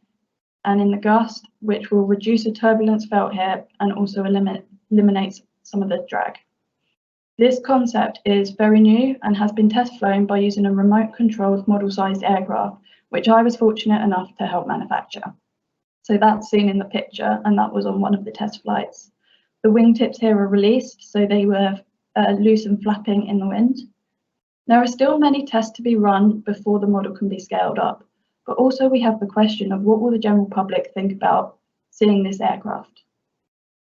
in the gust, which will reduce the turbulence felt here and also eliminates some of the drag. This concept is very new and has been test flown by using a remote controlled model sized aircraft, which I was fortunate enough to help manufacture. So that's seen in the picture, and that was on one of the test flights. The wingtips here are released, so they were loose and flapping in the wind. There are still many tests to be run before the model can be scaled up, but also we have the question of what will the general public think about seeing this aircraft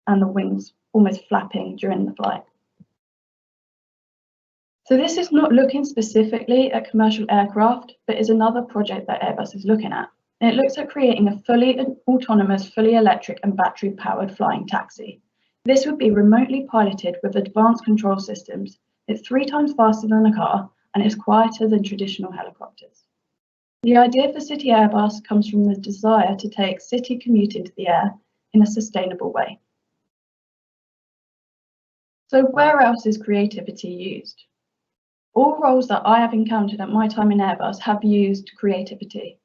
and the wings almost flapping during the flight. So this is not looking specifically at commercial aircraft, but is another project that Airbus is looking at. It looks at creating a fully autonomous, fully electric and battery powered flying taxi. This would be remotely piloted with advanced control systems. It's 3 times faster than a car and is quieter than traditional helicopters. The idea for City Airbus comes from the desire to take city commute into the air in a sustainable way. So where else is creativity used? All roles that I have encountered at my time in Airbus have used creativity.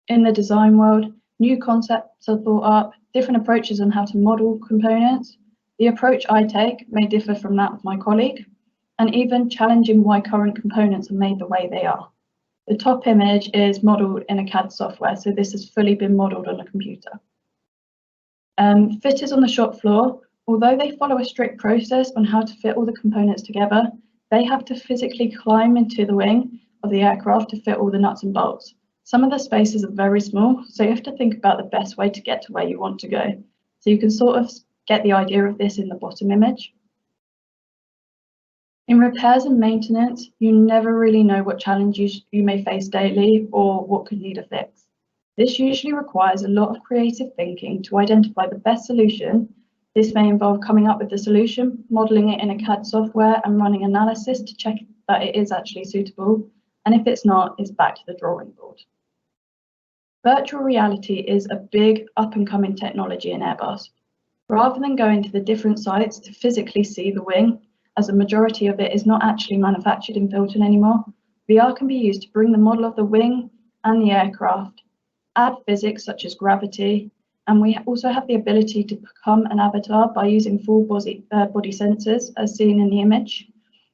In the design world, new concepts are thought up, different approaches on how to model components. The approach I take may differ from that of my colleague, and even challenging why current components are made the way they are. The top image is modelled in a CAD software, so this has fully been modelled on a computer. Fitters on the shop floor, although they follow a strict process on how to fit all the components together, they have to physically climb into the wing of the aircraft to fit all the nuts and bolts. Some of the spaces are very small, so you have to think about the best way to get to where you want to go. So you can sort of get the idea of this in the bottom image. In repairs and maintenance, you never really know what challenges you may face daily or what could need a fix. This usually requires a lot of creative thinking to identify the best solution. This may involve coming up with the solution, modelling it in a CAD software and running analysis to check that it is actually suitable, and if it's not, it's back to the drawing board. Virtual reality is a big up-and-coming technology in Airbus. Rather than going to the different sites to physically see the wing, as a majority of it is not actually manufactured in Filton anymore, VR can be used to bring the model of the wing and the aircraft, add physics such as gravity, and we also have the ability to become an avatar by using full body sensors, as seen in the image,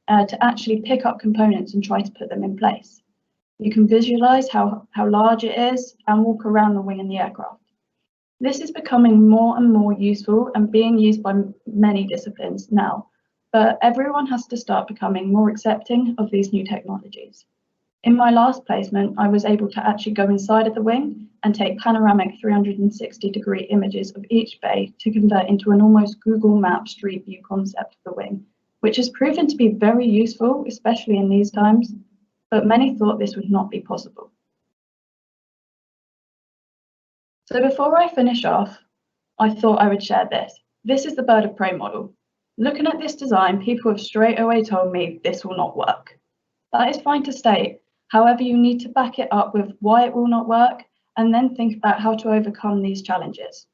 to actually pick up components and try to put them in place. You can visualize how large it is and walk around the wing in the aircraft. This is becoming more and more useful and being used by many disciplines now, but everyone has to start becoming more accepting of these new technologies. In my last placement, I was able to actually go inside of the wing and take panoramic 360-degree images of each bay to convert into an almost Google Maps street view concept of the wing, which has proven to be very useful, especially in these times, but many thought this would not be possible. So before I finish off, I thought I would share this. This is the bird of prey model. Looking at this design, people have straight away told me this will not work. That is fine to state. However, you need to back it up with why it will not work and then think about how to overcome these challenges.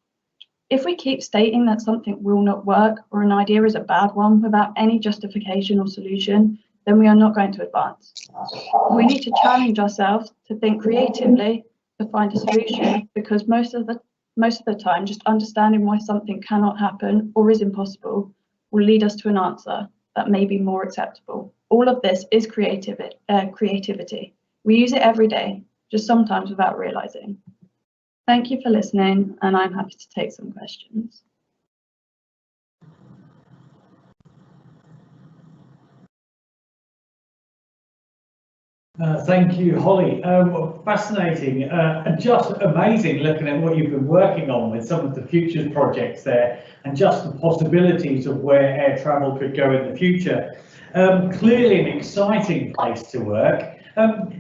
If we keep stating that something will not work or an idea is a bad one without any justification or solution, then we are not going to advance. We need to challenge ourselves to think creatively to find a solution, because most of the time, just understanding why something cannot happen or is impossible will lead us to an answer that may be more acceptable. All of this is creativity. We use it every day, just sometimes without realizing. Thank you for listening, and I'm happy to take some questions. Thank you, Holly. Fascinating and just amazing looking at what you've been working on with some of the futures projects there and just the possibilities of where air travel could go in the future. Clearly an exciting place to work.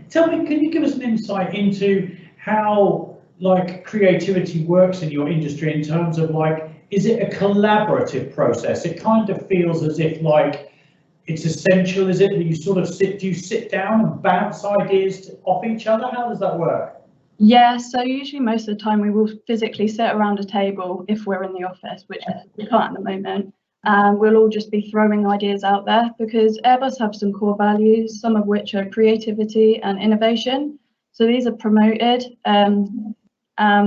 Tell me, can you give us an insight into how creativity works in your industry in terms of is it a collaborative process? It kind of feels as if it's essential, is it, that you sort of do you sit down and bounce ideas off each other? How does that work? Yeah, so usually most of the time we will physically sit around a table if we're in the office, which we can't at the moment. And we'll all just be throwing ideas out there, because Airbus have some core values, some of which are creativity and innovation. So these are promoted, and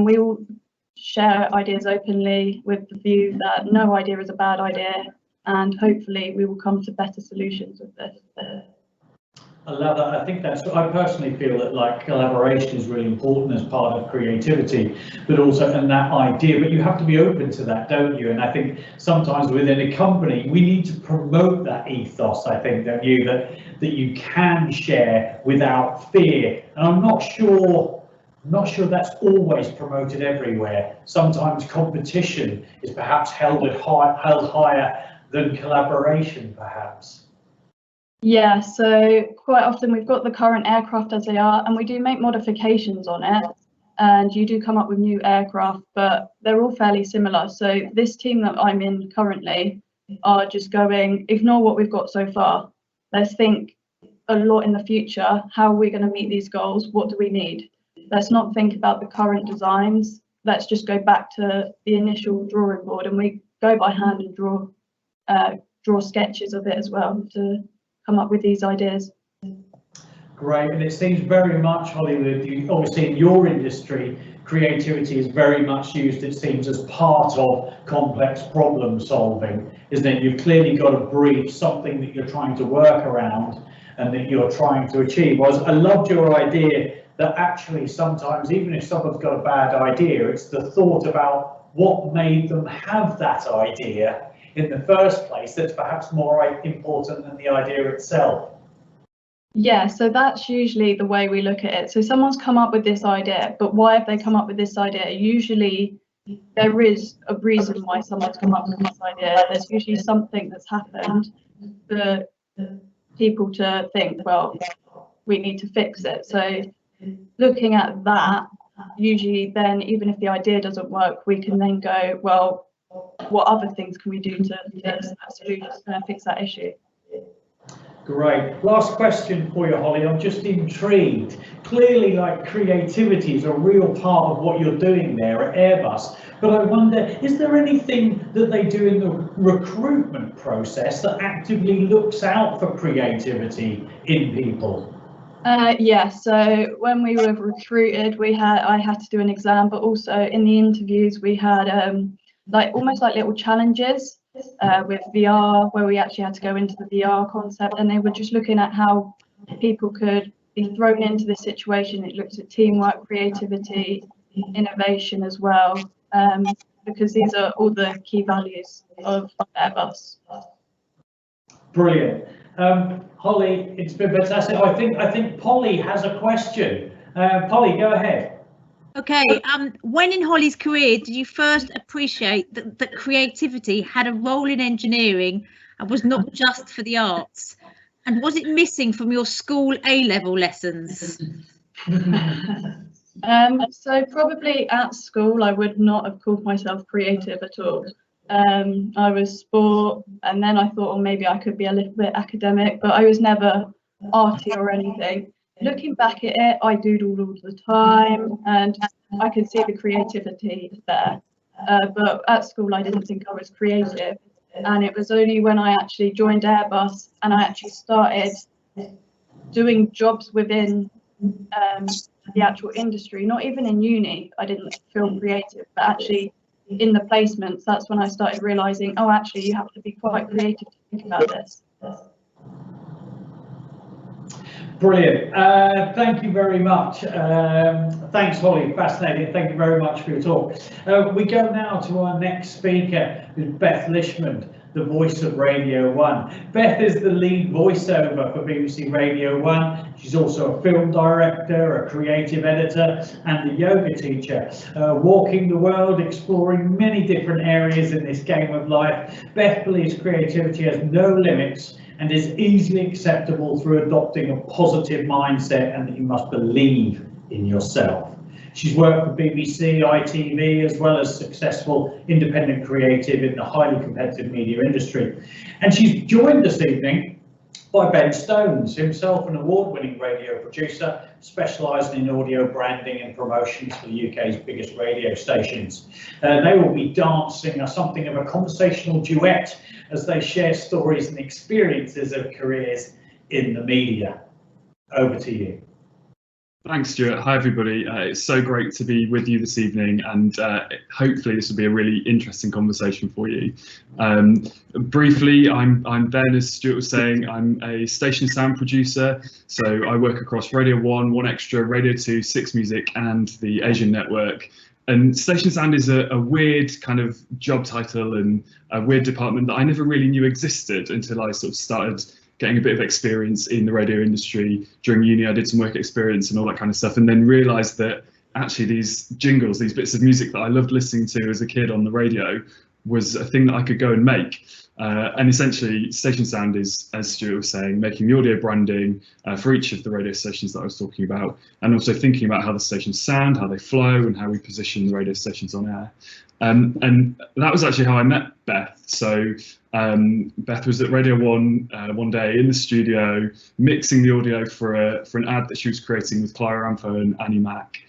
we all share ideas openly with the view that no idea is a bad idea, and hopefully we will come to better solutions with this. I love that. I personally feel that collaboration is really important as part of creativity, but also and that idea, but you have to be open to that, don't you? And I think sometimes within a company, we need to promote that ethos, I think, don't you, that you can share without fear. And I'm not sure that's always promoted everywhere. Sometimes competition is perhaps held higher than collaboration, perhaps. Yeah, so quite often we've got the current aircraft as they are, and we do make modifications on it, and you do come up with new aircraft, but they're all fairly similar. So this team that I'm in currently are just going, ignore what we've got so far. Let's think a lot in the future. How are we going to meet these goals? What do we need? Let's not think about the current designs. Let's just go back to the initial drawing board, and we go by hand and draw sketches of it as well to come up with these ideas. Great, and it seems very much, Holly, obviously in your industry, creativity is very much used, it seems, as part of complex problem solving, isn't it? You've clearly got a brief, something that you're trying to work around and that you're trying to achieve. I loved your idea that actually sometimes, even if someone's got a bad idea, it's the thought about what made them have that idea in the first place that's perhaps more important than the idea itself. Yeah, so that's usually the way we look at it. So someone's come up with this idea, but why have they come up with this idea? Usually there is a reason why someone's come up with this idea. There's usually something that's happened for people to think, well, we need to fix it. So looking at that, usually then, even if the idea doesn't work, we can then go, well, what other things can we do to fix that solution, fix that issue? Great. Last question for you, Holly. I'm just intrigued. Clearly, creativity is a real part of what you're doing there at Airbus. But I wonder, is there anything that they do in the recruitment process that actively looks out for creativity in people? Yeah, so when we were recruited, I had to do an exam, but also in the interviews we had almost like little challenges with VR, where we actually had to go into the VR concept, and they were just looking at how people could be thrown into this situation. It looks at teamwork, creativity, innovation as well, because these are all the key values of Airbus. Brilliant. Holly, it's been fantastic. I think Polly has a question. Polly, go ahead. Okay, when in Holly's career did you first appreciate that creativity had a role in engineering and was not just for the arts? And was it missing from your school A-level lessons? So probably at school, I would not have called myself creative at all. I was sport, and then I thought, well, maybe I could be a little bit academic, but I was never arty or anything. Looking back at it, I doodled all the time, and I could see the creativity there. But at school, I didn't think I was creative. And it was only when I actually joined Airbus and I actually started doing jobs within the actual industry, not even in uni, I didn't feel creative, but actually in the placements, that's when I started realizing, oh, actually, you have to be quite creative to think about this. Brilliant. Thank you very much. Thanks, Holly. Fascinating. Thank you very much for your talk. We go now to our next speaker, who's Beth Lishman, the voice of Radio 1. Beth is the lead voiceover for BBC Radio 1. She's also a film director, a creative editor, and a yoga teacher. Walking the world, exploring many different areas in this game of life, Beth believes creativity has no limits and is easily acceptable through adopting a positive mindset, and that you must believe in yourself. She's worked for BBC, ITV, as well as successful independent creative in the highly competitive media industry. And she's joined this evening by Ben Stones, himself an award-winning radio producer, specialising in audio branding and promotions for the UK's biggest radio stations. They will be dancing something of a conversational duet as they share stories and experiences of careers in the media. Over to you. Thanks, Stuart. Hi, everybody. It's so great to be with you this evening, and hopefully this will be a really interesting conversation for you. Briefly, I'm Ben, as Stuart was saying. I'm a station sound producer, so I work across Radio 1, 1Xtra, Radio 2, Six Music, and the Asian network. And station sound is a weird kind of job title and a weird department that I never really knew existed until I sort of started getting a bit of experience in the radio industry. During uni, I did some work experience and all that kind of stuff, and then realised that actually these jingles, these bits of music that I loved listening to as a kid on the radio, was a thing that I could go and make. And essentially, station sound is, as Stuart was saying, making the audio branding for each of the radio stations that I was talking about, and also thinking about how the stations sound, how they flow, and how we position the radio stations on air. And that was actually how I met Beth. So Beth was at Radio 1 one day in the studio, mixing the audio for an ad that she was creating with Clara Amfo and Annie Mac.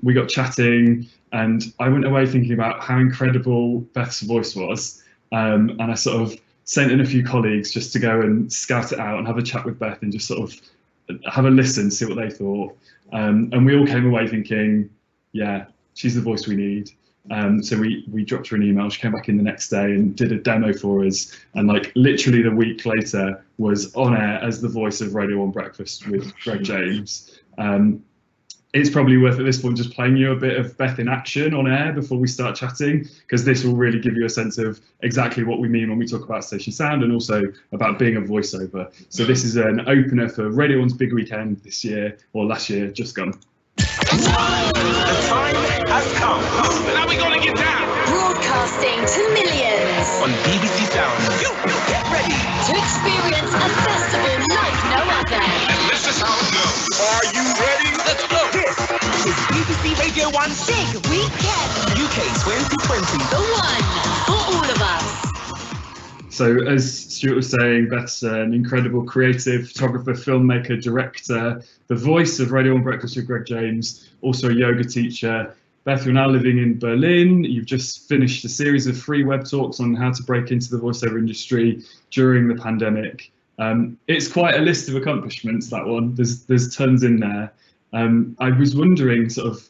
We got chatting, and I went away thinking about how incredible Beth's voice was. And I sort of sent in a few colleagues just to go and scout it out and have a chat with Beth and just sort of have a listen, see what they thought. And we all came away thinking, yeah, she's the voice we need. So we dropped her an email. She came back in the next day and did a demo for us, and like literally the week later was on air as the voice of Radio 1 Breakfast with Greg James. It's probably worth at this point just playing you a bit of Beth in action on air before we start chatting, because this will really give you a sense of exactly what we mean when we talk about station sound and also about being a voiceover. So this is an opener for Radio 1's big weekend this year, or last year, just gone. The time has come. Now we're gonna get down. Broadcasting to millions. On BBC Sound. You get ready to experience a festival like no other. And this is how it goes. Are you ready? Let's go. This is BBC Radio 1's Big Weekend. UK 2020. The one for all of us. So as Stuart was saying, Beth's an incredible creative photographer, filmmaker, director, the voice of Radio 1 Breakfast with Greg James, also a yoga teacher. Beth, you're now living in Berlin. You've just finished a series of free web talks on how to break into the voiceover industry during the pandemic. It's quite a list of accomplishments, that one. There's tons in there. I was wondering sort of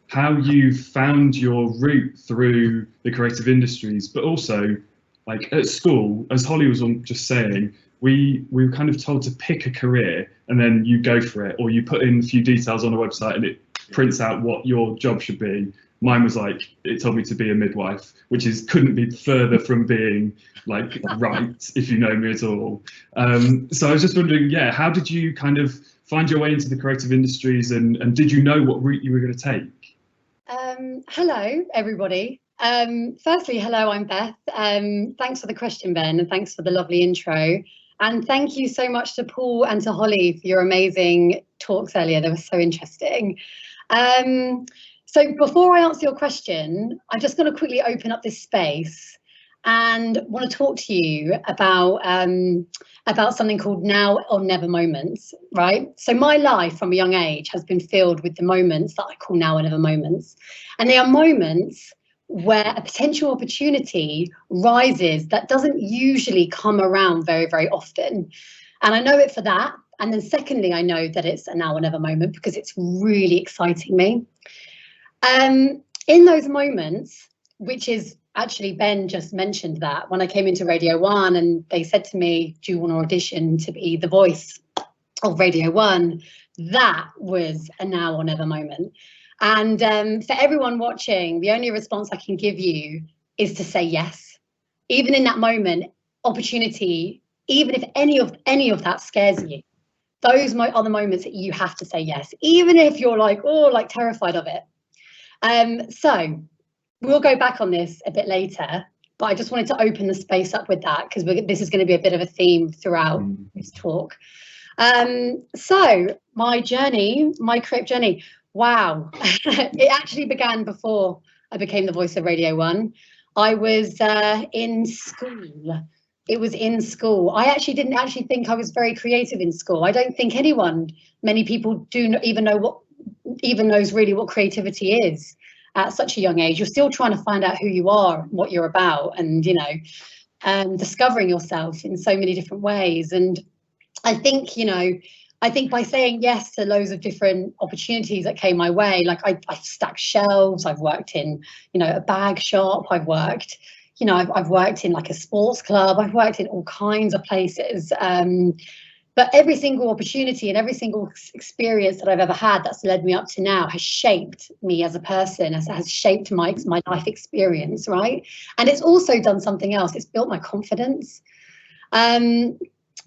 how you found your route through the creative industries, but also like at school, as Holly was just saying, we were kind of told to pick a career and then you go for it, or you put in a few details on a website and it prints out what your job should be. Mine was like, it told me to be a midwife, which couldn't be further from being like right, if you know me at all. So I was just wondering, yeah, how did you kind of find your way into the creative industries, and did you know what route you were going to take? Hello, everybody. Firstly, hello, I'm Beth. Thanks for the question, Ben, and thanks for the lovely intro. And thank you so much to Paul and to Holly for your amazing talks earlier. They were so interesting. So before I answer your question, I'm just going to quickly open up this space and want to talk to you about something called now or never moments, right? So my life from a young age has been filled with the moments that I call now or never moments. And they are moments where a potential opportunity rises that doesn't usually come around very, very often. And I know it for that. And then secondly, I know that it's a now or never moment because it's really exciting me. In those moments, which is actually, Ben just mentioned that when I came into Radio 1 and they said to me, do you want to audition to be the voice of Radio 1? That was a now or never moment. And for everyone watching, the only response I can give you is to say yes. Even in that moment, opportunity, even if any of that scares you, those are the moments that you have to say yes, even if you're like, oh, like terrified of it. So we'll go back on this a bit later, but I just wanted to open the space up with that because this is going to be a bit of a theme throughout this talk. So my journey, my creative journey, wow, it actually began before I became the voice of Radio 1. I was in school. It was in school. I actually didn't think I was very creative in school. I don't think many people even knows really what creativity is at such a young age. You're still trying to find out who you are, what you're about, and discovering yourself in so many different ways. And I think by saying yes to loads of different opportunities that came my way, like I stacked shelves, I've worked in, a bag shop, I've worked in like a sports club, I've worked in all kinds of places. But every single opportunity and every single experience that I've ever had that's led me up to now has shaped me as a person, has shaped my life experience, right? And it's also done something else. It's built my confidence.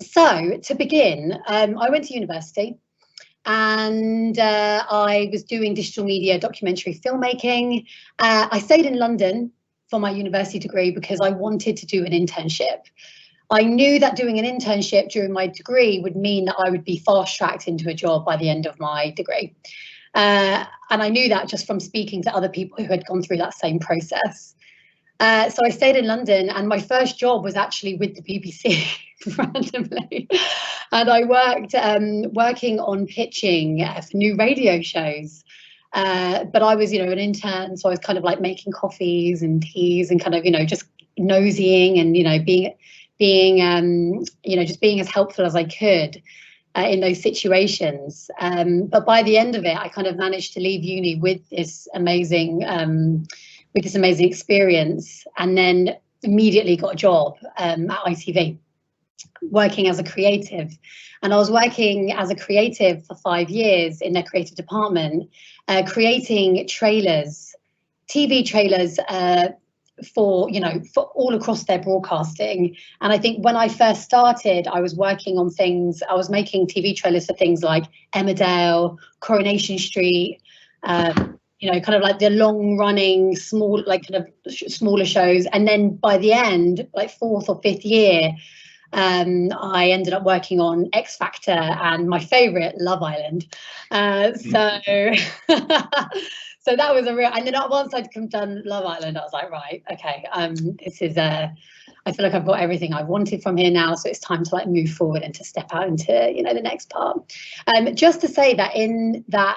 So to begin, I went to university and I was doing digital media documentary filmmaking. I stayed in London for my university degree because I wanted to do an internship. I knew that doing an internship during my degree would mean that I would be fast-tracked into a job by the end of my degree. And I knew that just from speaking to other people who had gone through that same process. So I stayed in London and my first job was actually with the BBC randomly. And I worked working on pitching for new radio shows. But I was, an intern, so I was kind of like making coffees and teas and kind of, just nosying and, just being as helpful as I could in those situations. But by the end of it, I kind of managed to leave uni with this amazing experience, and then immediately got a job at ITV, working as a creative. And I was working as a creative for 5 years in their creative department, creating trailers, TV trailers, for all across their broadcasting. And I think when I first started, I was working on things, I was making TV trailers for things like Emmerdale, Coronation Street, kind of like the long running smaller shows. And then by the end, like 4th or 5th year, I ended up working on X Factor and my favorite, Love Island. So that was and then once I'd done Love Island, I was like, right, okay, this is I feel like I've got everything I wanted from here now, so it's time to like move forward and to step out into the next part. Just to say that in that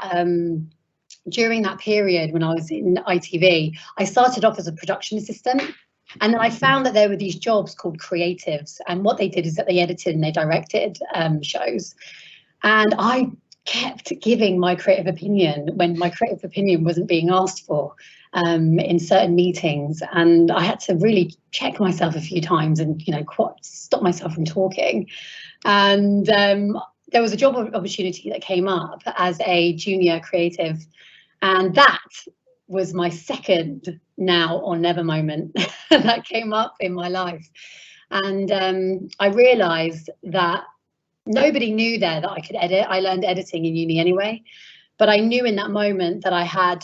during that period when I was in ITV, I started off as a production assistant, and then I found that there were these jobs called creatives, and what they did is that they edited and they directed shows, and I kept giving my creative opinion when my creative opinion wasn't being asked for. in certain meetings, and I had to really check myself a few times and, you know, stop myself from talking. And there was a job opportunity that came up as a junior creative, and that was my second now or never moment that came up in my life. And I realized that nobody knew there that I could edit. I learned editing in uni anyway, but I knew in that moment that I had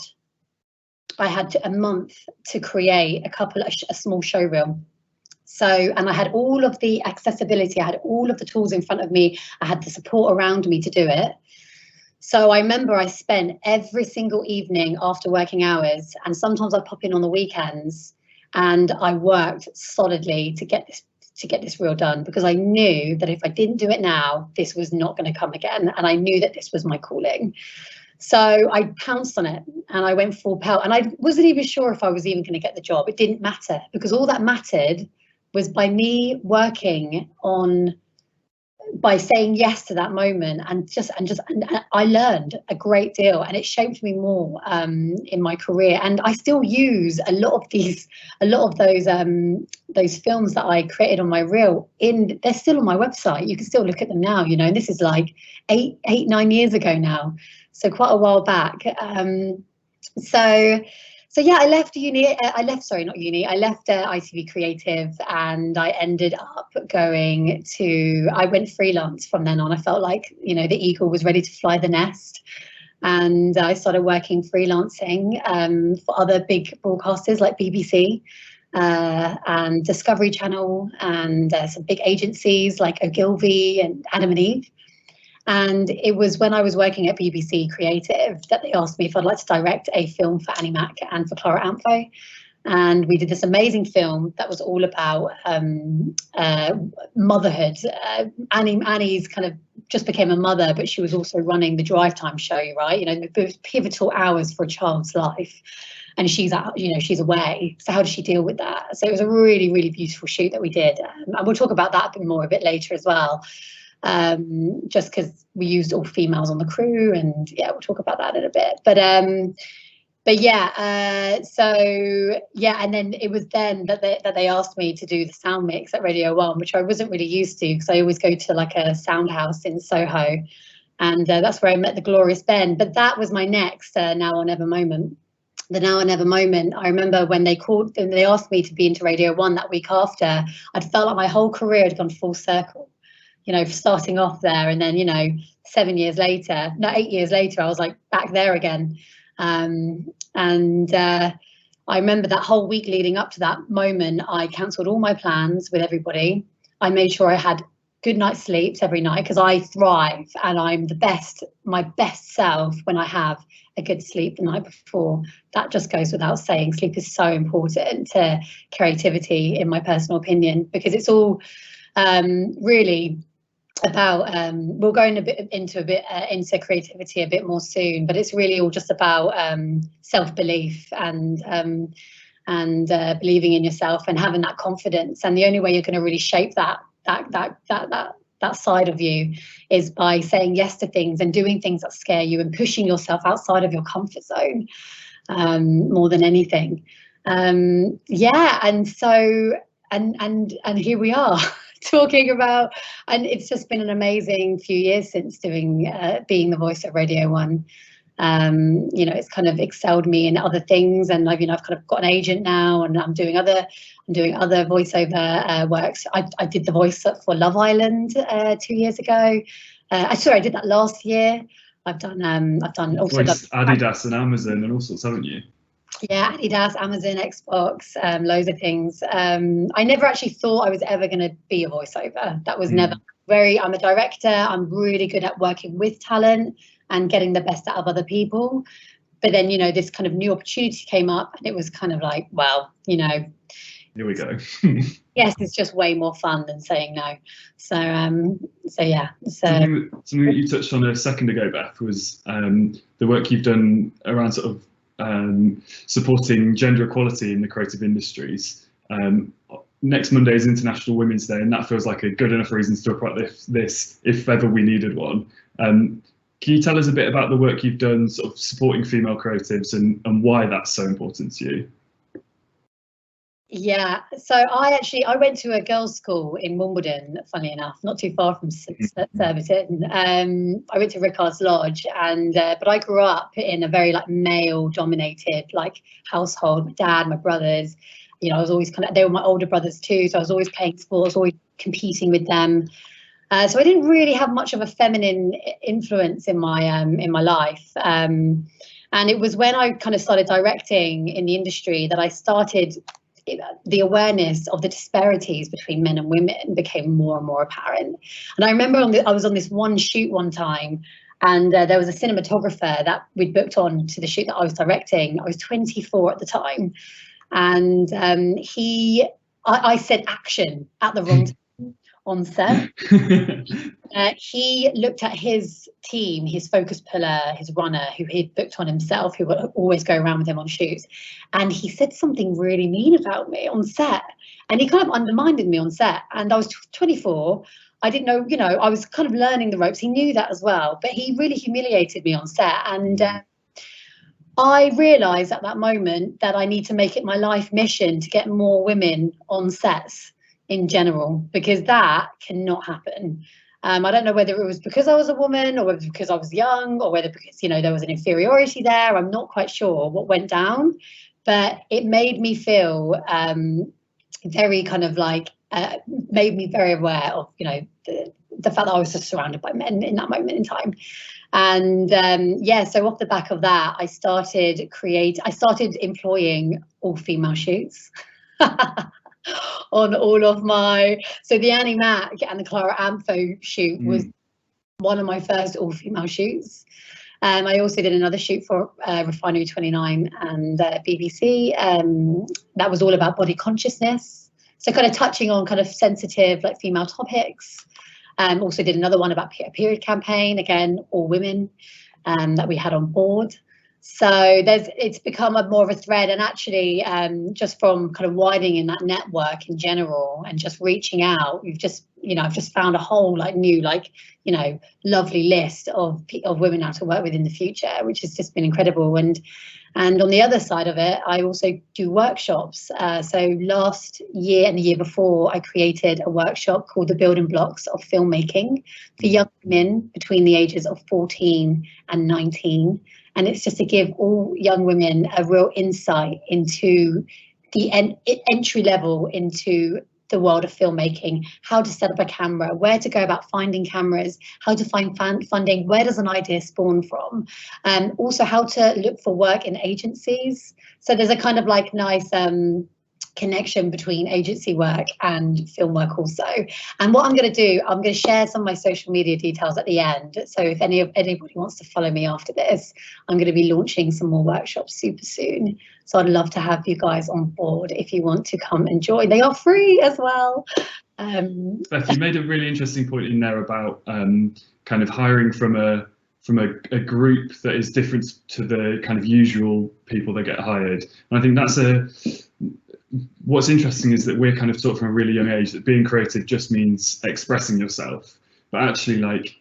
a month to create a small showreel. So, and I had all of the accessibility, I had all of the tools in front of me, I had the support around me to do it. So I remember I spent every single evening after working hours, and sometimes I'd pop in on the weekends, and I worked solidly to get this reel done, because I knew that if I didn't do it now, this was not going to come again, and I knew that this was my calling. So I pounced on it and I went full pelt, and I wasn't even sure if I was even going to get the job. It didn't matter, because all that mattered was by me working on, by saying yes to that moment, and I learned a great deal, and it shaped me more in my career. And I still use a lot of those films that I created on my reel. They're still on my website. You can still look at them now, you know, and this is like 9 years ago now, so quite a while back. So yeah, I left ITV Creative, and I ended up I went freelance from then on. I felt like, you know, the eagle was ready to fly the nest, and I started working freelancing for other big broadcasters like BBC and Discovery Channel, and some big agencies like Ogilvy and Adam and Eve. And it was when I was working at BBC Creative that they asked me if I'd like to direct a film for Annie Mac and for Clara Amfo. And we did this amazing film that was all about motherhood. Annie's kind of just became a mother, but she was also running the drive time show, right? You know, the pivotal hours for a child's life. And she's out, you know, she's away. So how does she deal with that? So it was a really, really beautiful shoot that we did. And we'll talk about that a bit later as well. Just because we used all females on the crew, and yeah, we'll talk about that in a bit. But yeah, so yeah, and then it was then that they asked me to do the sound mix at Radio 1, which I wasn't really used to, because I always go to like a sound house in Soho, and that's where I met the glorious Ben. But that was my next now or never moment. The now or never moment. I remember when they called and they asked me to be into Radio 1 that week after, I'd felt like my whole career had gone full circle. You know, starting off there, and then, you know, 8 years later, I was like back there again. I remember that whole week leading up to that moment, I cancelled all my plans with everybody. I made sure I had good night's sleeps every night, because I thrive and I'm my best self when I have a good sleep the night before. That just goes without saying. Sleep is so important to creativity, in my personal opinion, because it's all really about we'll go into creativity a bit more soon, but it's really all just about self-belief and believing in yourself and having that confidence. And the only way you're going to really shape that side of you is by saying yes to things and doing things that scare you and pushing yourself outside of your comfort zone, more than anything. Yeah, and so and here we are talking about, and it's just been an amazing few years since doing being the voice at Radio 1. You know, it's kind of excelled me in other things, and I've kind of got an agent now, and I'm doing other voiceover works. I did the voice for Love Island 2 years ago. Sorry, I did that last year. I've done also Adidas and Amazon and all sorts, haven't you? Yeah, Adidas, Amazon, Xbox, loads of things. I never actually thought I was ever going to be a voiceover. That was never I'm a director. I'm really good at working with talent and getting the best out of other people. But then, you know, this kind of new opportunity came up, and it was kind of like, well, you know, here we go. Yes, it's just way more fun than saying no. So yeah. Something that you touched on a second ago, Beth, was the work you've done around sort of supporting gender equality in the creative industries. Next Monday is International Women's Day, and that feels like a good enough reason to talk about this if ever we needed one. Can you tell us a bit about the work you've done sort of supporting female creatives and why that's so important to you? Yeah, so I went to a girls' school in Wimbledon, funnily enough, not too far from Surbiton. I went to Rickard's Lodge, and but I grew up in a very like male-dominated like household. My dad, my brothers, you know, I was always they were my older brothers too, so I was always playing sports, always competing with them. So I didn't really have much of a feminine influence in my life. And it was when I kind of started directing in the industry that I started. The awareness of the disparities between men and women became more and more apparent. And I remember I was on this one shoot one time, and there was a cinematographer that we'd booked on to the shoot that I was directing. I was 24 at the time, and I said action at the wrong time on set. He looked at his team, his focus puller, his runner, who he'd booked on himself, who would always go around with him on shoots, and he said something really mean about me on set, and he kind of undermined me on set. And I was 24. I didn't know, you know, I was kind of learning the ropes. He knew that as well, but he really humiliated me on set. And I realized at that moment that I need to make it my life mission to get more women on sets in general, because that cannot happen. I don't know whether it was because I was a woman, or whether because I was young, or whether because, you know, there was an inferiority there. I'm not quite sure what went down, but it made me feel very kind of like, made me very aware of, you know, the fact that I was just surrounded by men in that moment in time. And yeah, so off the back of that, I started employing all female shoots. On all of my, so the Annie Mac and the Clara Amfo shoot was one of my first all-female shoots. I also did another shoot for Refinery 29 and BBC. That was all about body consciousness, so kind of touching on kind of sensitive like female topics. Also did another one about a period campaign, again all women, that we had on board. So it's become more of a thread, and actually just from kind of widening in that network in general and just reaching out, I've just found a whole like new, like, you know, lovely list of women now to work with in the future, which has just been incredible. And on the other side of it, I also do workshops. So last year and the year before, I created a workshop called The Building Blocks of Filmmaking for young women between the ages of 14 and 19. And it's just to give all young women a real insight into the entry level into the world of filmmaking, how to set up a camera, where to go about finding cameras, how to find funding, where does an idea spawn from, and also how to look for work in agencies. So there's a kind of like nice connection between agency work and film work also. And what I'm going to do, I'm going to share some of my social media details at the end. So if anybody wants to follow me after this, I'm going to be launching some more workshops super soon. So I'd love to have you guys on board if you want to come and join. They are free as well. Beth, you made a really interesting point in there about kind of hiring from a group that is different to the kind of usual people that get hired. And I think that's what's interesting is that we're kind of taught from a really young age that being creative just means expressing yourself. But actually, like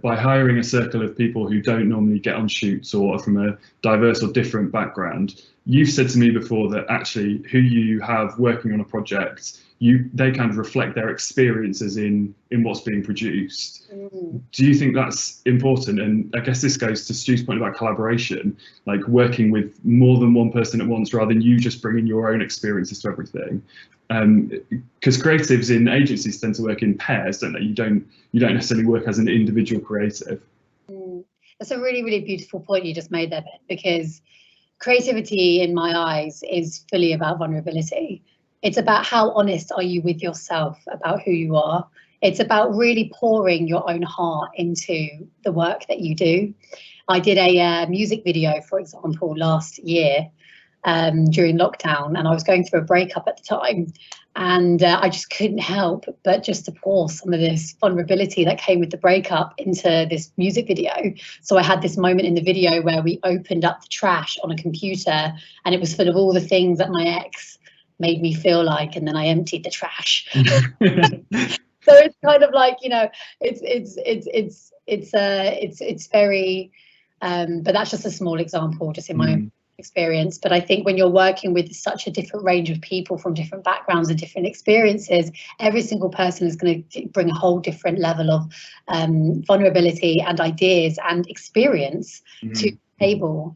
by hiring a circle of people who don't normally get on shoots or are from a diverse or different background, you've said to me before that actually who you have working on a project, they kind of reflect their experiences in what's being produced. Do you think that's important? And I guess this goes to Stu's point about collaboration, like working with more than one person at once rather than you just bringing your own experiences to everything. Because creatives in agencies tend to work in pairs, don't they? You don't necessarily work as an individual creative. That's a really, really beautiful point you just made there, Ben, because creativity in my eyes is fully about vulnerability. It's about how honest are you with yourself about who you are. It's about really pouring your own heart into the work that you do. I did a music video, for example, last year during lockdown, and I was going through a breakup at the time, and I just couldn't help but just to pour some of this vulnerability that came with the breakup into this music video. So I had this moment in the video where we opened up the trash on a computer, and it was full of all the things that my ex made me feel like, and then I emptied the trash. So it's kind of like, you know, it's very, but that's just a small example, just in my own experience. But I think when you're working with such a different range of people from different backgrounds and different experiences, every single person is going to bring a whole different level of vulnerability and ideas and experience to the table.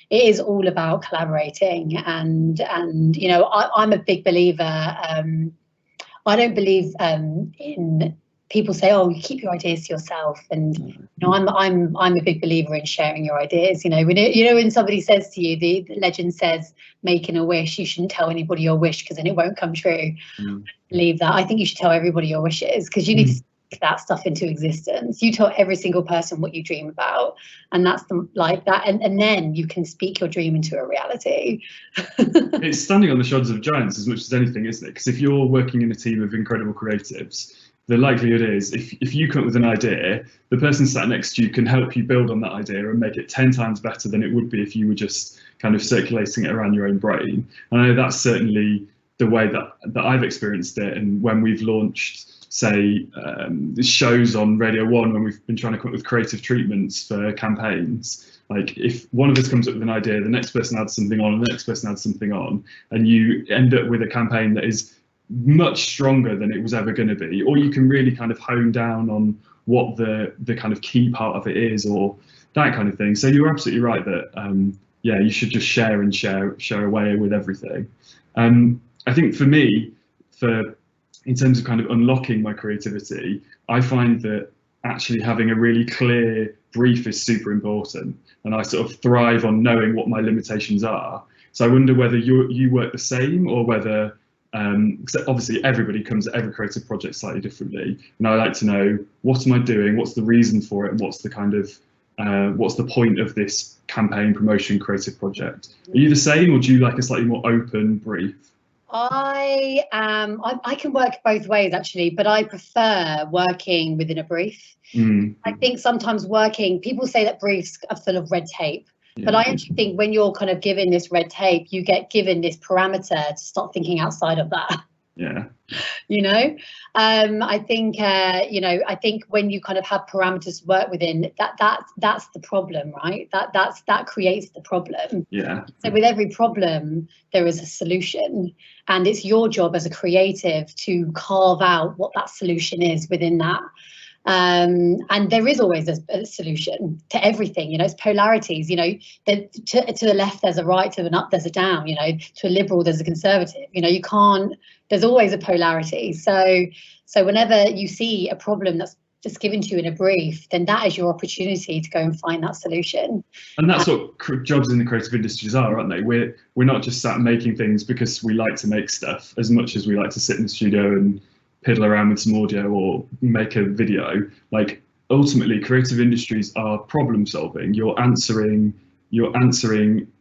It is all about collaborating, and you know, I'm a big believer. I don't believe in people say, "Oh, you keep your ideas to yourself," and you know, I'm a big believer in sharing your ideas. You know, when somebody says to you, the legend says, "Making a wish, you shouldn't tell anybody your wish because then it won't come true." I believe that. I think you should tell everybody your wishes, because you need to speak that stuff into existence. You tell every single person what you dream about, and that's like that, and then you can speak your dream into a reality. It's standing on the shoulders of giants as much as anything, isn't it? Because if you're working in a team of incredible creatives, the likelihood is if you come up with an idea, the person sat next to you can help you build on that idea and make it 10 times better than it would be if you were just kind of circulating it around your own brain. And I know that's certainly the way that I've experienced it. And when we've launched, say, shows on Radio 1, when we've been trying to come up with creative treatments for campaigns, like if one of us comes up with an idea, the next person adds something on, and the next person adds something on, and you end up with a campaign that is much stronger than it was ever going to be, or you can really kind of hone down on what the kind of key part of it is, or that kind of thing. So you're absolutely right that yeah, you should just share away with everything. I think for me, in terms of kind of unlocking my creativity, I find that actually having a really clear brief is super important, and I sort of thrive on knowing what my limitations are. So I wonder whether you work the same, or whether because obviously everybody comes at every creative project slightly differently, and I like to know, what am I doing, what's the reason for it, and what's the kind of what's the point of this campaign, promotion, creative project? Are you the same, or do you like a slightly more open brief? I can work both ways actually, but I prefer working within a brief. I think sometimes people say that briefs are full of red tape. But I actually think when you're kind of given this red tape, you get given this parameter to start thinking outside of that. Yeah. You know, I think I think when you kind of have parameters to work within, that's the problem, right? That creates the problem. Yeah. So with every problem, there is a solution, and it's your job as a creative to carve out what that solution is within that. And there is always a solution to everything. You know, it's polarities. You know, to the left there's a right, to an up there's a down. You know, to a liberal there's a conservative. You know, you can't. There's always a polarity. So whenever you see a problem that's just given to you in a brief, then that is your opportunity to go and find that solution. And that's what jobs in the creative industries are, aren't they? We're not just sat making things because we like to make stuff as much as we like to sit in the studio and piddle around with some audio or make a video. Like, ultimately, creative industries are problem solving. You're answering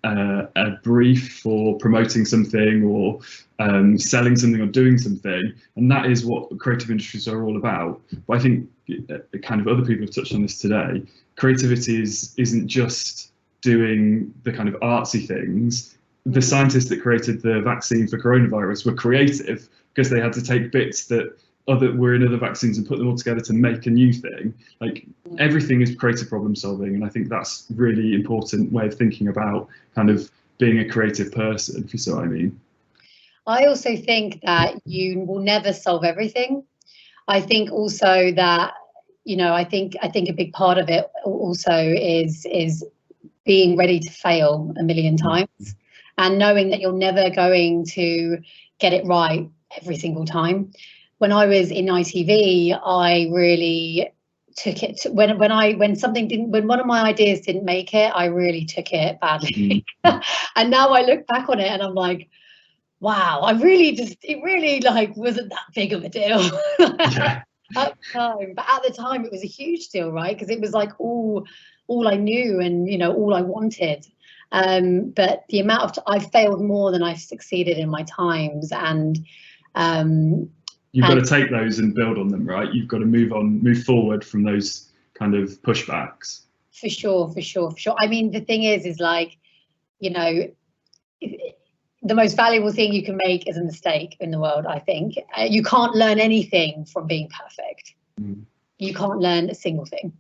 a brief for promoting something, or selling something, or doing something, and that is what creative industries are all about. But I think kind of other people have touched on this today. Creativity isn't just doing the kind of artsy things. The scientists that created the vaccine for coronavirus were creative because they had to take bits that were in other vaccines and put them all together to make a new thing. Like, everything is creative problem solving, and I think that's really important way of thinking about kind of being a creative person, if you see what I mean. I also think that you will never solve everything. I think also that, you know, I think a big part of it also is being ready to fail a million times, and knowing that you're never going to get it right every single time. When I was in ITV, I really took it to, when one of my ideas didn't make it, I really took it badly. And now I look back on it and I'm like, wow, it really like wasn't that big of a deal. Yeah. At the time. But at the time it was a huge deal, right? Because it was like all I knew, and, you know, all I wanted. But the amount of I failed more than I've succeeded in my times, and you've got to take those and build on them, right? You've got to move forward from those kind of pushbacks. For sure. I mean, the thing is like, you know, the most valuable thing you can make is a mistake in the world, I think. You can't learn anything from being perfect. You can't learn a single thing.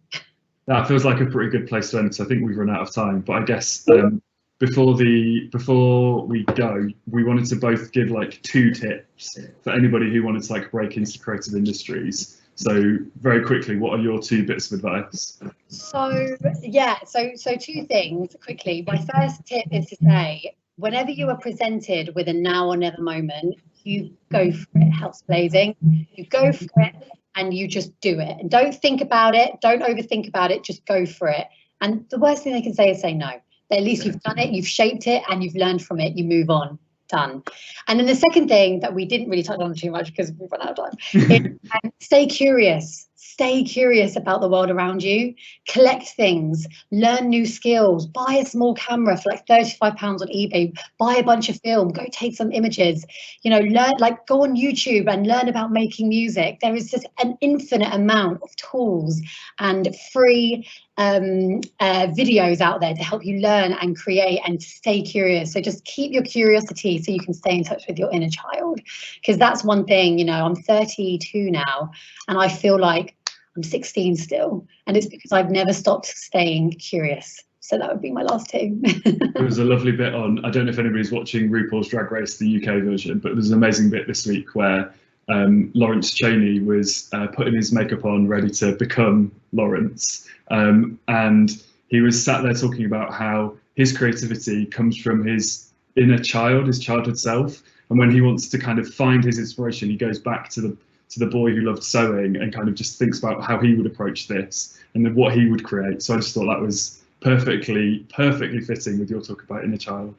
That feels like a pretty good place to end, because I think we've run out of time. But I guess before we go, we wanted to both give like 2 tips for anybody who wanted to like break into creative industries. So very quickly, what are your 2 bits of advice? So yeah, so 2 things quickly. My first tip is to say, whenever you are presented with a now or never moment, you go for it. House blazing, you go for it and you just do it. And don't think about it. Don't overthink about it. Just go for it. And the worst thing they can say is say no. But at least you've done it, you've shaped it, and you've learned from it. You move on. Done. And then the second thing that we didn't really touch on too much because we've run out of time is stay curious. Stay curious about the world around you. Collect things, learn new skills, buy a small camera for like £35 on eBay, buy a bunch of film, go take some images, you know, learn, like go on YouTube and learn about making music. There is just an infinite amount of tools and free videos out there to help you learn and create and stay curious. So just keep your curiosity so you can stay in touch with your inner child, because that's one thing. You know, I'm 32 now and I feel like I'm 16 still, and it's because I've never stopped staying curious. So that would be my last 2. There was a lovely bit on, I don't know if anybody's watching RuPaul's Drag Race, the UK version, but there's an amazing bit this week where Lawrence Chaney was putting his makeup on, ready to become Lawrence. And he was sat there talking about how his creativity comes from his inner child, his childhood self. And when he wants to kind of find his inspiration, he goes back to the boy who loved sewing and kind of just thinks about how he would approach this and then what he would create. So I just thought that was perfectly fitting with your talk about inner child.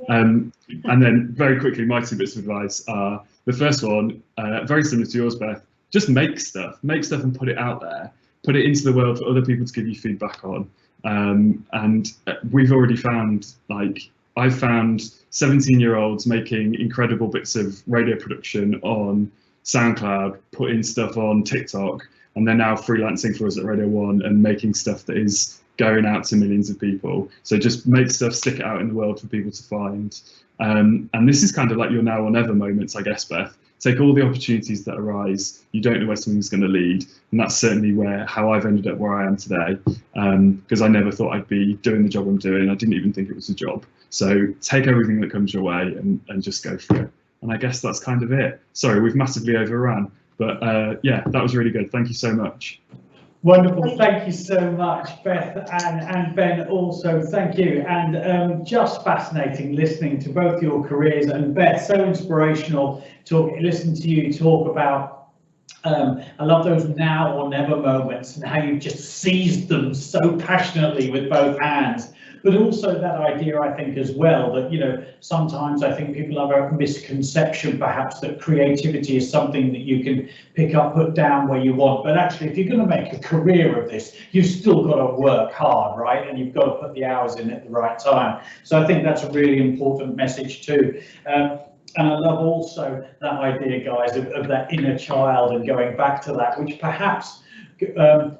And then very quickly, my 2 bits of advice are, the first one, very similar to yours, Beth, just make stuff and put it out there, put it into the world for other people to give you feedback on. And we've already found, like, I've found 17-year-olds making incredible bits of radio production on SoundCloud, putting stuff on TikTok, and they're now freelancing for us at Radio 1 and making stuff that is going out to millions of people. So just make stuff, stick it out in the world for people to find. And this is kind of like your now or never moments, I guess, Beth. Take all the opportunities that arise. You don't know where something's going to lead. And that's certainly how I've ended up where I am today, because I never thought I'd be doing the job I'm doing. I didn't even think it was a job. So take everything that comes your way and just go for it. And I guess that's kind of it. Sorry, we've massively overrun, but yeah, that was really good. Thank you so much. Wonderful. Thank you so much, Beth and Ben also. Thank you. And just fascinating listening to both your careers, and Beth, so inspirational to listen to you talk about. I love those now or never moments and how you've just seized them so passionately with both hands. But also that idea, I think, as well, that, you know, sometimes I think people have a misconception perhaps that creativity is something that you can pick up, put down where you want. But actually, if you're going to make a career of this, you've still got to work hard, right? And you've got to put the hours in at the right time. So I think that's a really important message too. And I love also that idea, guys, of that inner child and going back to that, which perhaps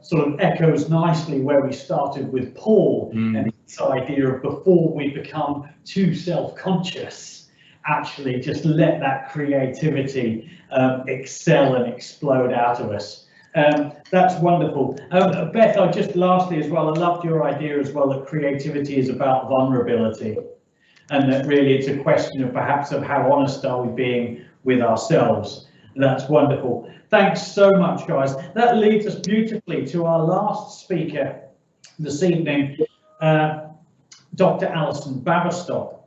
sort of echoes nicely where we started with Paul and this idea of before we become too self-conscious, actually just let that creativity excel and explode out of us. That's wonderful. Beth, I just lastly as well, I loved your idea as well that creativity is about vulnerability, and that really it's a question of perhaps of how honest are we being with ourselves. That's wonderful. Thanks so much, guys. That leads us beautifully to our last speaker this evening, Dr. Alison Baverstock.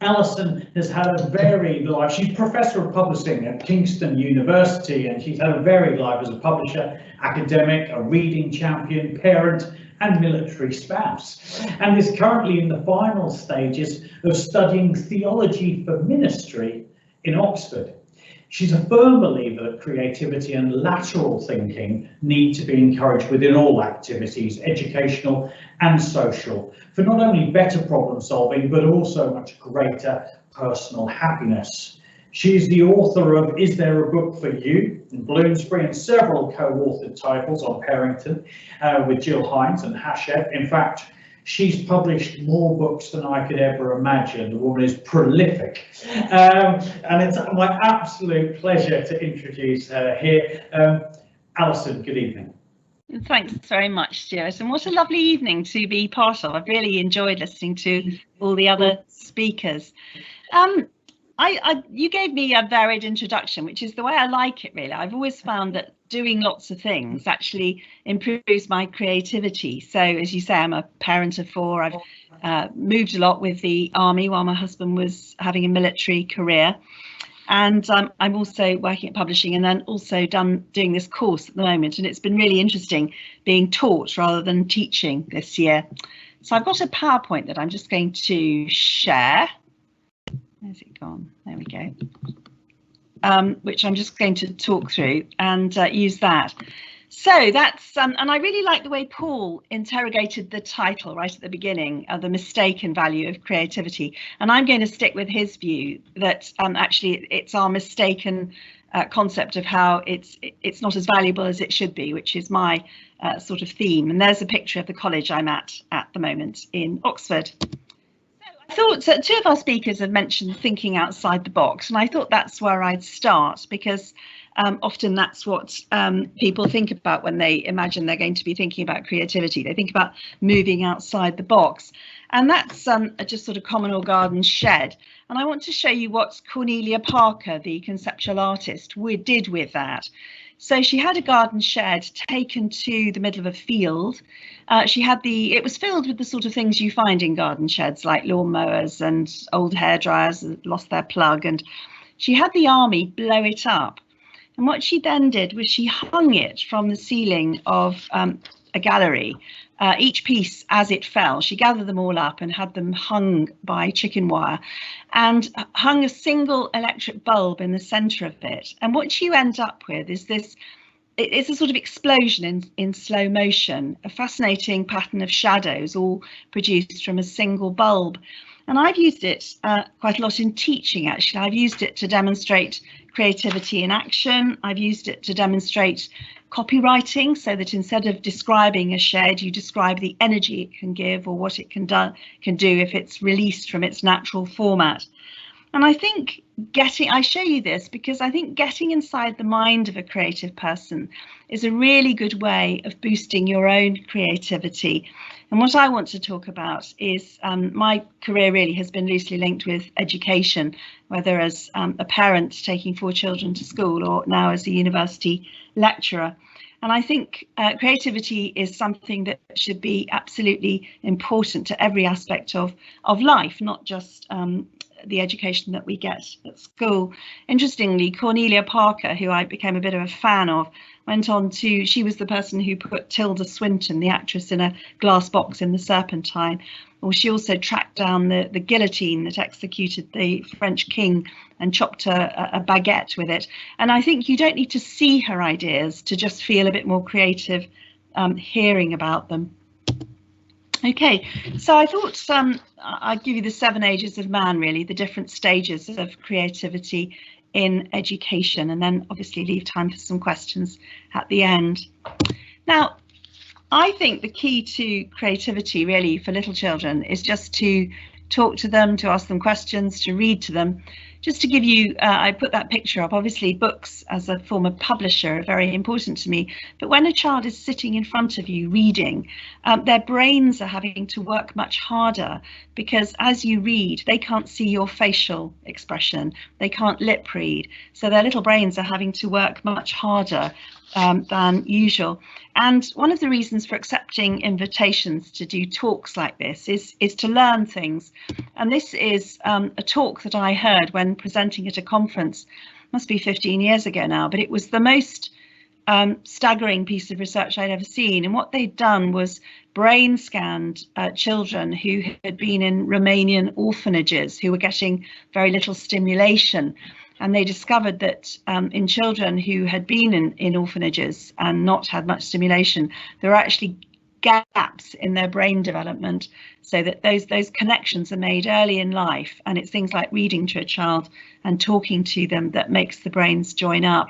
Alison has had a varied life. She's Professor of Publishing at Kingston University, and she's had a varied life as a publisher, academic, a reading champion, parent, and military spouse, and is currently in the final stages of studying theology for ministry in Oxford. She's a firm believer that creativity and lateral thinking need to be encouraged within all activities, educational and social, for not only better problem solving, but also much greater personal happiness. She's the author of Is There a Book for You? In Bloomsbury, and several co-authored titles on parenting with Jill Hines and Hachette. In fact, She's published more books than I could ever imagine. The woman is prolific. And it's my absolute pleasure to introduce her here. Alison, good evening. Thanks very much, Stuart, and what a lovely evening to be part of. I've really enjoyed listening to all the other speakers. You gave me a varied introduction, which is the way I like it, really. I've always found that doing lots of things actually improves my creativity. So, as you say, I'm a parent of 4. I've moved a lot with the army while my husband was having a military career. And I'm also working at publishing, and then also doing this course at the moment. And it's been really interesting being taught rather than teaching this year. So I've got a PowerPoint that I'm just going to share. Where's it gone? There we go. Which I'm just going to talk through and use that. So that's, and I really like the way Paul interrogated the title right at the beginning, the mistaken value of creativity. And I'm going to stick with his view that actually it's our mistaken concept of how it's not as valuable as it should be, which is my sort of theme. And there's a picture of the college I'm at the moment in Oxford. I thought 2 of our speakers have mentioned thinking outside the box, and I thought that's where I'd start, because often that's what people think about when they imagine they're going to be thinking about creativity. They think about moving outside the box, and that's just sort of common or garden shed. And I want to show you what Cornelia Parker, the conceptual artist, did with that. So she had a garden shed taken to the middle of a field. It was filled with the sort of things you find in garden sheds, like lawnmowers and old hairdryers that lost their plug. And she had the army blow it up. And what she then did was she hung it from the ceiling of a gallery, each piece as it fell. She gathered them all up and had them hung by chicken wire, and hung a single electric bulb in the centre of it. And what you end up with is this, it's a sort of explosion in slow motion, a fascinating pattern of shadows all produced from a single bulb. And I've used it quite a lot in teaching, actually. I've used it to demonstrate creativity in action. I've used it to demonstrate copywriting, so that instead of describing a shed, you describe the energy it can give or what it can do if it's released from its natural format. And I think I show you this because I think getting inside the mind of a creative person is a really good way of boosting your own creativity. And what I want to talk about is my career really has been loosely linked with education, whether as a parent taking 4 children to school or now as a university lecturer. And I think creativity is something that should be absolutely important to every aspect of life, not just the education that we get at school. Interestingly, Cornelia Parker, who I became a bit of a fan of, went on to, she was the person who put Tilda Swinton, the actress, in a glass box in the Serpentine. Or she also tracked down the guillotine that executed the French king and chopped a baguette with it. And I think you don't need to see her ideas to just feel a bit more creative hearing about them. Okay, so I thought I'd give you the 7 ages of man, really, the different stages of creativity in education, and then obviously leave time for some questions at the end. Now, I think the key to creativity really for little children is just to talk to them, to ask them questions, to read to them. Just to give you, I put that picture up, obviously books as a form of publisher are very important to me, but when a child is sitting in front of you reading, their brains are having to work much harder, because as you read, they can't see your facial expression, they can't lip read, so their little brains are having to work much harder than usual. And one of the reasons for accepting invitations to do talks like this is to learn things. And this is a talk that I heard when presenting at a conference, must be 15 years ago now, but it was the most staggering piece of research I'd ever seen. And what they'd done was brain scanned children who had been in Romanian orphanages, who were getting very little stimulation. And they discovered that in children who had been in orphanages and not had much stimulation, there were actually gaps in their brain development, so that those connections are made early in life. And it's things like reading to a child and talking to them that makes the brains join up.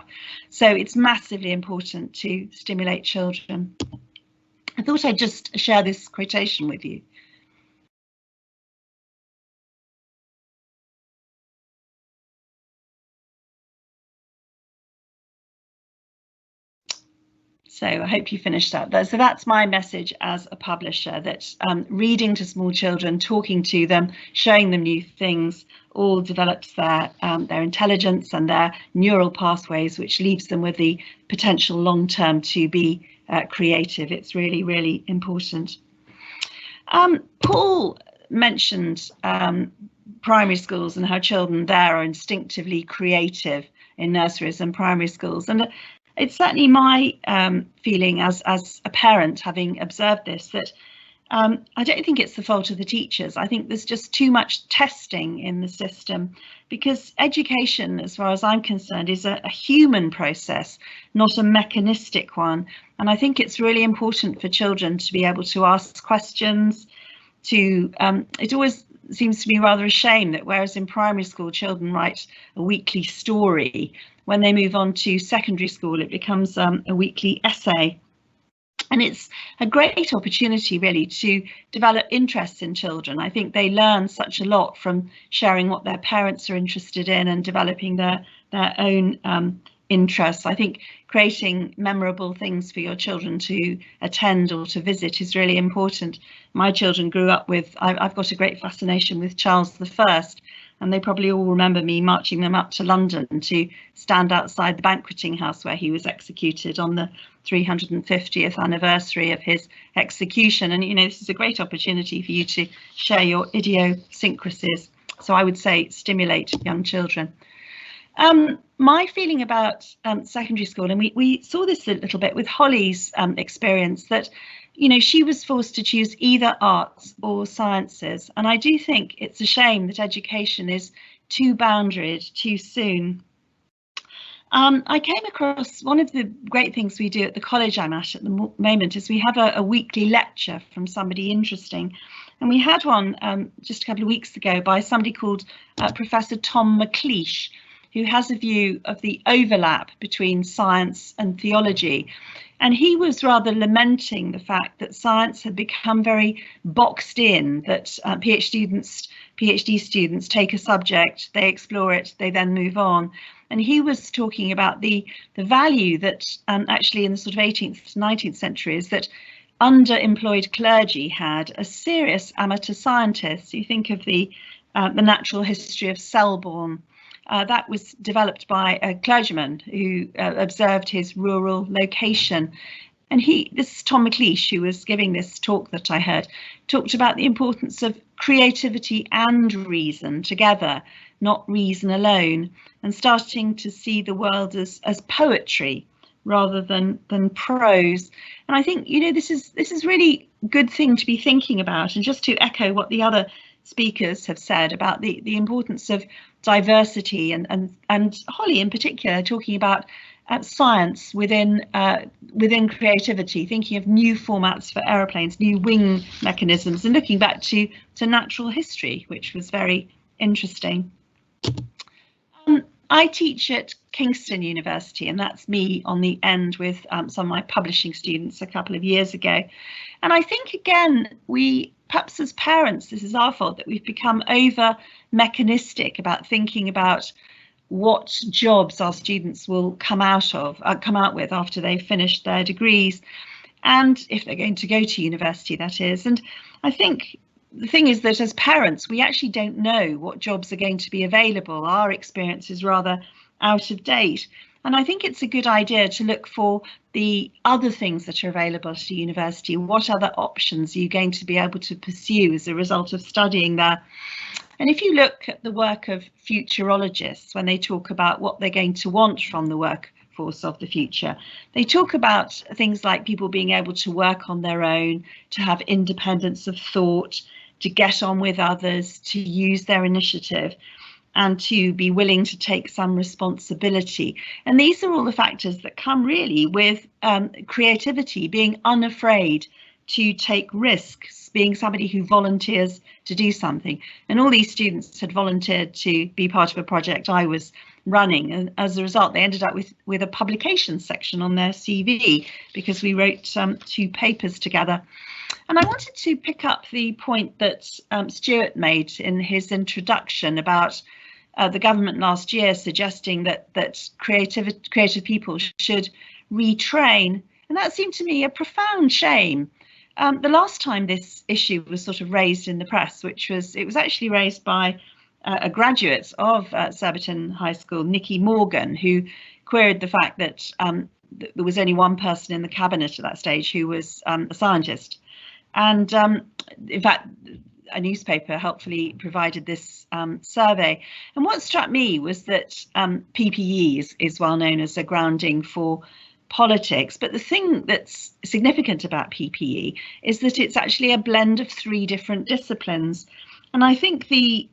So it's massively important to stimulate children. I thought I'd just share this quotation with you. So I hope you finished up there. So that's my message as a publisher, that reading to small children, talking to them, showing them new things, all develops their intelligence and their neural pathways, which leaves them with the potential long term to be creative. It's really, really important. Paul mentioned primary schools and how children there are instinctively creative in nurseries and primary schools. And it's certainly my feeling as a parent, having observed this, that I don't think it's the fault of the teachers. I think there's just too much testing in the system, because education, as far as I'm concerned, is a human process, not a mechanistic one. And I think it's really important for children to be able to ask questions. It always seems to be rather a shame that whereas in primary school children write a weekly story, when they move on to secondary school it becomes a weekly essay. And it's a great opportunity really to develop interests in children. I think they learn such a lot from sharing what their parents are interested in and developing their own interests. I think creating memorable things for your children to attend or to visit is really important. My children grew up with, I've got a great fascination with Charles I, and they probably all remember me marching them up to London to stand outside the banqueting house where he was executed on the 350th anniversary of his execution. And, you know, this is a great opportunity for you to share your idiosyncrasies. So I would say stimulate young children. My feeling about secondary school, and we saw this a little bit with Holly's experience, that, you know, she was forced to choose either arts or sciences. And I do think it's a shame that education is too boundaried too soon. I came across one of the great things we do at the college I'm at the moment is we have a weekly lecture from somebody interesting. And we had one just a couple of weeks ago by somebody called Professor Tom McLeish, who has a view of the overlap between science and theology. And he was rather lamenting the fact that science had become very boxed in, that PhD students take a subject, they explore it, they then move on. And he was talking about the value that actually in the sort of 18th to 19th century is that underemployed clergy had a serious amateur scientist. You think of the natural history of Selborne. That was developed by a clergyman who observed his rural location. And this is Tom McLeish, who was giving this talk that I heard, talked about the importance of creativity and reason together, not reason alone, and starting to see the world as poetry rather than prose. And I think, you know, this is really good thing to be thinking about. And just to echo what the other speakers have said about the importance of diversity and Holly in particular talking about science within creativity, thinking of new formats for aeroplanes, new wing mechanisms, and looking back to natural history, which was very interesting. I teach at Kingston University, and that's me on the end with some of my publishing students a couple of years ago. And I think, again, perhaps as parents, this is our fault, that we've become over mechanistic about thinking about what jobs our students will come out with after they've finished their degrees, and if they're going to go to university, that is. And I think the thing is that as parents, we actually don't know what jobs are going to be available. Our experience is rather out of date. And I think it's a good idea to look for the other things that are available at a university. What other options are you going to be able to pursue as a result of studying there? And if you look at the work of futurologists, when they talk about what they're going to want from the workforce of the future, they talk about things like people being able to work on their own, to have independence of thought, to get on with others, to use their initiative, and to be willing to take some responsibility. And these are all the factors that come really with creativity, being unafraid to take risks, being somebody who volunteers to do something. And all these students had volunteered to be part of a project I was running, and as a result they ended up with a publication section on their CV because we wrote 2 papers together. And I wanted to pick up the point that Stuart made in his introduction about the government last year suggesting that creative people should retrain. And that seemed to me a profound shame. The last time this issue was sort of raised in the press, it was actually raised by a graduate of Surbiton High School, Nikki Morgan, who queried the fact that there was only one person in the cabinet at that stage who was a scientist. And in fact, a newspaper helpfully provided this survey. And what struck me was that PPE is well known as a grounding for politics, but the thing that's significant about PPE is that it's actually a blend of 3 different disciplines. And I think the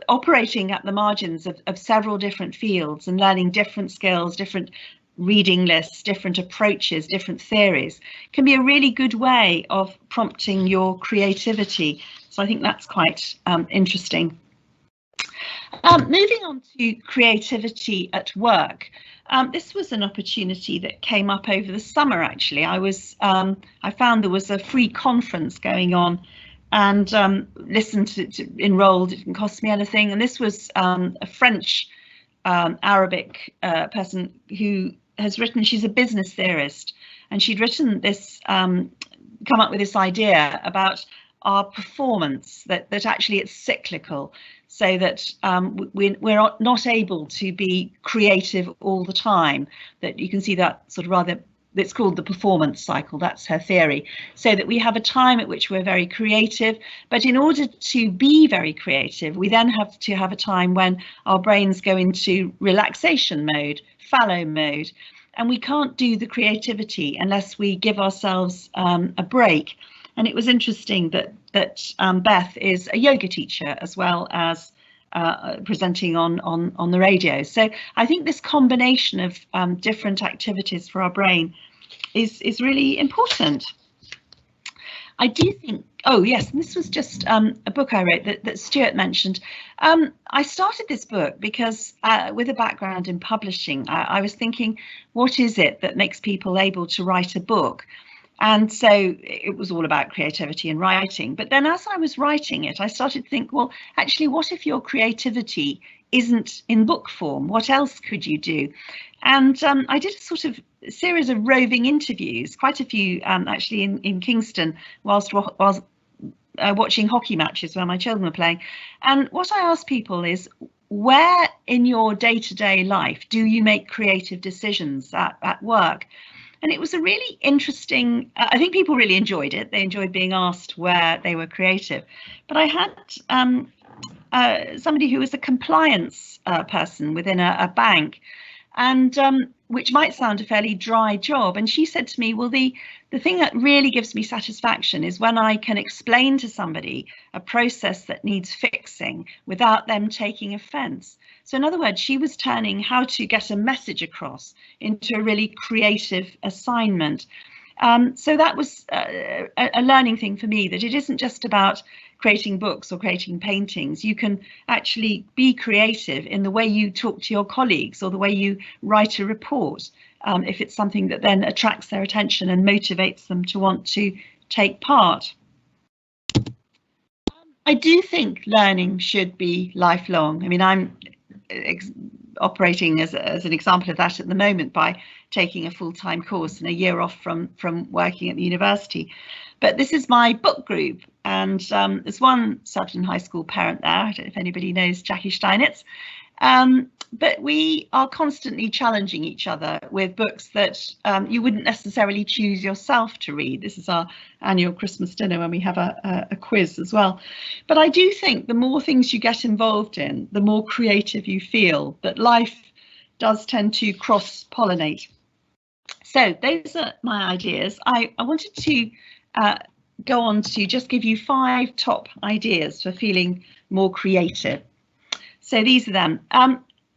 operating at the margins of several different fields and learning different skills, different reading lists, different approaches, different theories can be a really good way of prompting your creativity. So I think that's quite interesting. Moving on to creativity at work. This was an opportunity that came up over the summer, actually. I found there was a free conference going on and listened to enrolled. It didn't cost me anything. And this was a French Arabic person who has written, she's a business theorist, and she'd written this, come up with this idea about our performance, that actually it's cyclical, so that we're not able to be creative all the time, that you can see that sort of rather, it's called the performance cycle, that's her theory, so that we have a time at which we're very creative, but in order to be very creative, we then have to have a time when our brains go into relaxation mode, fallow mode, and we can't do the creativity unless we give ourselves a break. And it was interesting that Beth is a yoga teacher as well as presenting on the radio. So I think this combination of different activities for our brain is really important. I do think, oh yes, and this was just a book I wrote that Stuart mentioned. I started this book because with a background in publishing, I was thinking, what is it that makes people able to write a book? And so it was all about creativity and writing. But then as I was writing it, I started to think, well, actually, what if your creativity isn't in book form? What else could you do? And I did a sort of series of roving interviews, quite a few actually in Kingston, whilst watching hockey matches where my children were playing. And what I asked people is, where in your day-to-day life do you make creative decisions at work? And it was a really interesting, I think people really enjoyed it. They enjoyed being asked where they were creative. But I had somebody who was a compliance person within a bank, and which might sound a fairly dry job. And she said to me, well, the thing that really gives me satisfaction is when I can explain to somebody a process that needs fixing without them taking offence. So in other words, she was turning how to get a message across into a really creative assignment. So that was a learning thing for me, that it isn't just about creating books or creating paintings. You can actually be creative in the way you talk to your colleagues or the way you write a report, if it's something that then attracts their attention and motivates them to want to take part. I do think learning should be lifelong. I mean, I'm operating as an example of that at the moment by taking a full-time course and a year off from working at the university. But this is my book group, and there's one Surbiton High School parent there. I don't know if anybody knows Jackie Steinitz, but we are constantly challenging each other with books that you wouldn't necessarily choose yourself to read. This is our annual Christmas dinner when we have a quiz as well. But I do think the more things you get involved in, the more creative you feel, that life does tend to cross-pollinate. So those are my ideas. I wanted to go on to just give you 5 top ideas for feeling more creative. So these are them.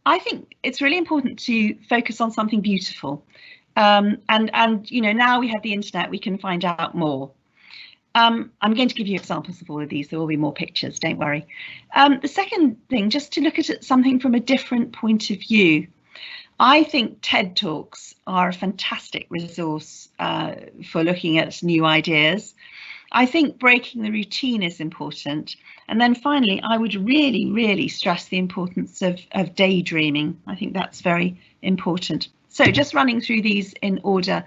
I think it's really important to focus on something beautiful. And you know, now we have the internet, we can find out more. I'm going to give you examples of all of these. There will be more pictures, don't worry. The second thing, just to look at something from a different point of view. I think TED Talks are a fantastic resource for looking at new ideas. I think breaking the routine is important. And then finally, I would really, really stress the importance of daydreaming. I think that's very important. So just running through these in order.